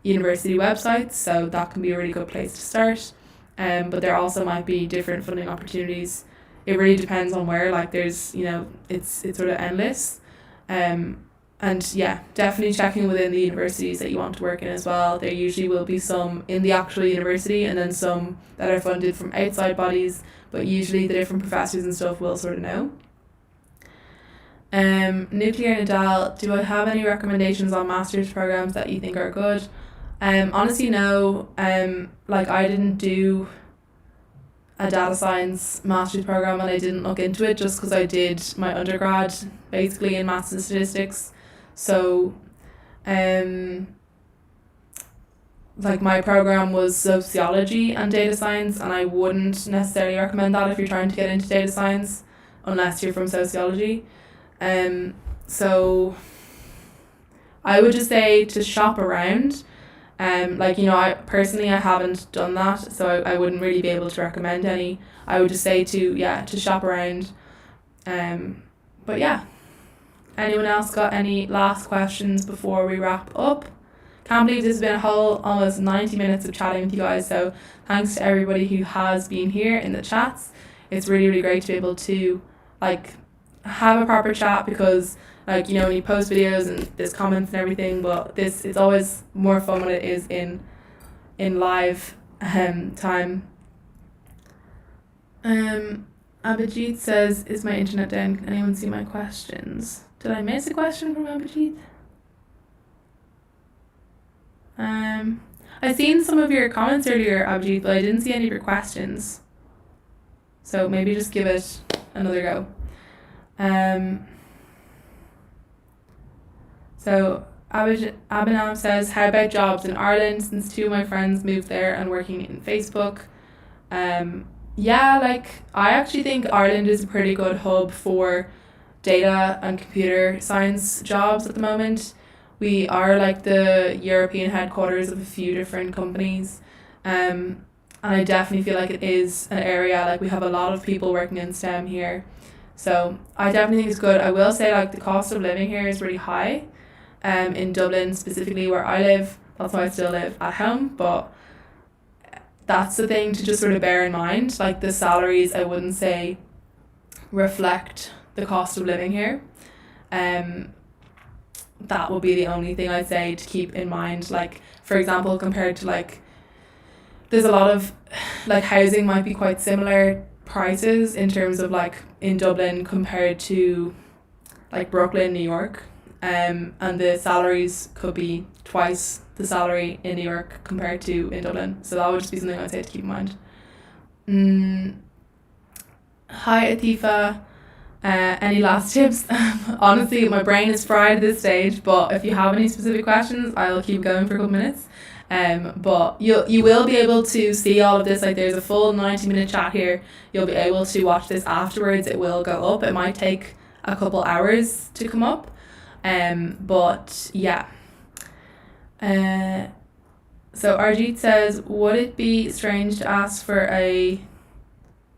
university websites, so that can be a really good place to start. But there also might be different funding opportunities. It really depends on where, like there's, it's sort of endless. And yeah, definitely checking within the universities that you want to work in as well. There usually will be some in the actual university and then some that are funded from outside bodies, but usually the different professors and stuff will sort of know. Nuclear Nadal, do I have any recommendations on master's programs that you think are good? Honestly, no. Like I didn't do a data science master's program and I didn't look into it just because I did my undergrad basically in maths and statistics. So, like my program was sociology and data science, and I wouldn't necessarily recommend that if you're trying to get into data science unless you're from sociology. So I would just say to shop around. I personally I haven't done that, so I wouldn't really be able to recommend any. I would just say to shop around. But yeah. Anyone else got any last questions before we wrap up? Can't believe this has been a whole almost 90 minutes of chatting with you guys, so thanks to everybody who has been here in the chats. It's really, really great to be able to have a proper chat, because when you post videos and there's comments and everything, but it's always more fun when it is in live time. Abhijit says, is my internet down? Can anyone see my questions? Did I miss a question from Abhijit? I seen some of your comments earlier, Abhijit, but I didn't see any of your questions. So maybe just give it another go. So Abinam says, how about jobs in Ireland, since two of my friends moved there and working in Facebook? Yeah, like I actually think Ireland is a pretty good hub for data and computer science jobs at the moment. We are like the European headquarters of a few different companies. And I definitely feel like it is an area, like we have a lot of people working in STEM here. So I definitely think it's good. I will say like the cost of living here is really high. In Dublin specifically where I live, that's why I still live at home, but that's the thing to just sort of bear in mind. Like the salaries, I wouldn't say reflect the cost of living here. That would be the only thing I'd say to keep in mind. Like for example, compared to like, there's a lot of like housing might be quite similar prices in terms of like in Dublin compared to like Brooklyn, New York. And the salaries could be twice the salary in New York compared to in Dublin. So that would just be something I'd say to keep in mind. Hi Atifa. Any last tips? Honestly, my brain is fried at this stage, but if you have any specific questions, I'll keep going for a couple minutes. But you will be able to see all of this. Like there's a full 90-minute chat here. You'll be able to watch this afterwards. It will go up. It might take a couple hours to come up. But yeah. So Arjit says, would it be strange to ask for a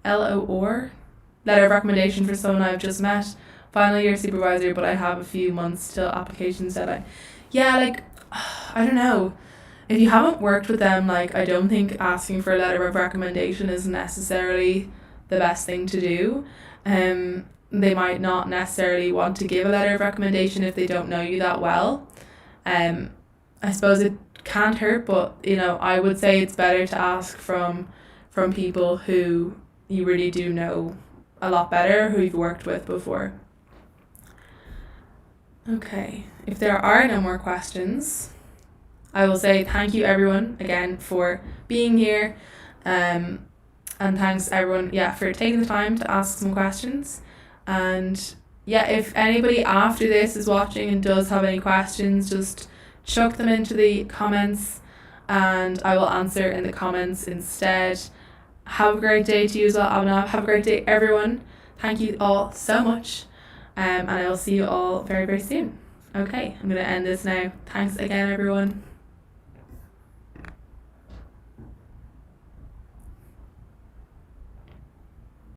LOR, letter of recommendation, for someone I've just met, final year supervisor, but I have a few months till application deadline? Yeah, like I don't know. If you haven't worked with them, like I don't think asking for a letter of recommendation is necessarily the best thing to do. They might not necessarily want to give a letter of recommendation if they don't know you that well. I suppose it can't hurt, but I would say it's better to ask from people who you really do know a lot better, who you've worked with before. Okay, if there are no more questions, I will say thank you everyone again for being here, and thanks everyone for taking the time to ask some questions. And if anybody after this is watching and does have any questions, just chuck them into the comments and I will answer in the comments instead. Have a great day to you as well, Abhinav. Have a great day everyone. Thank you all so much, and I will see you all very, very soon. Okay, I'm going to end this now. Thanks again everyone.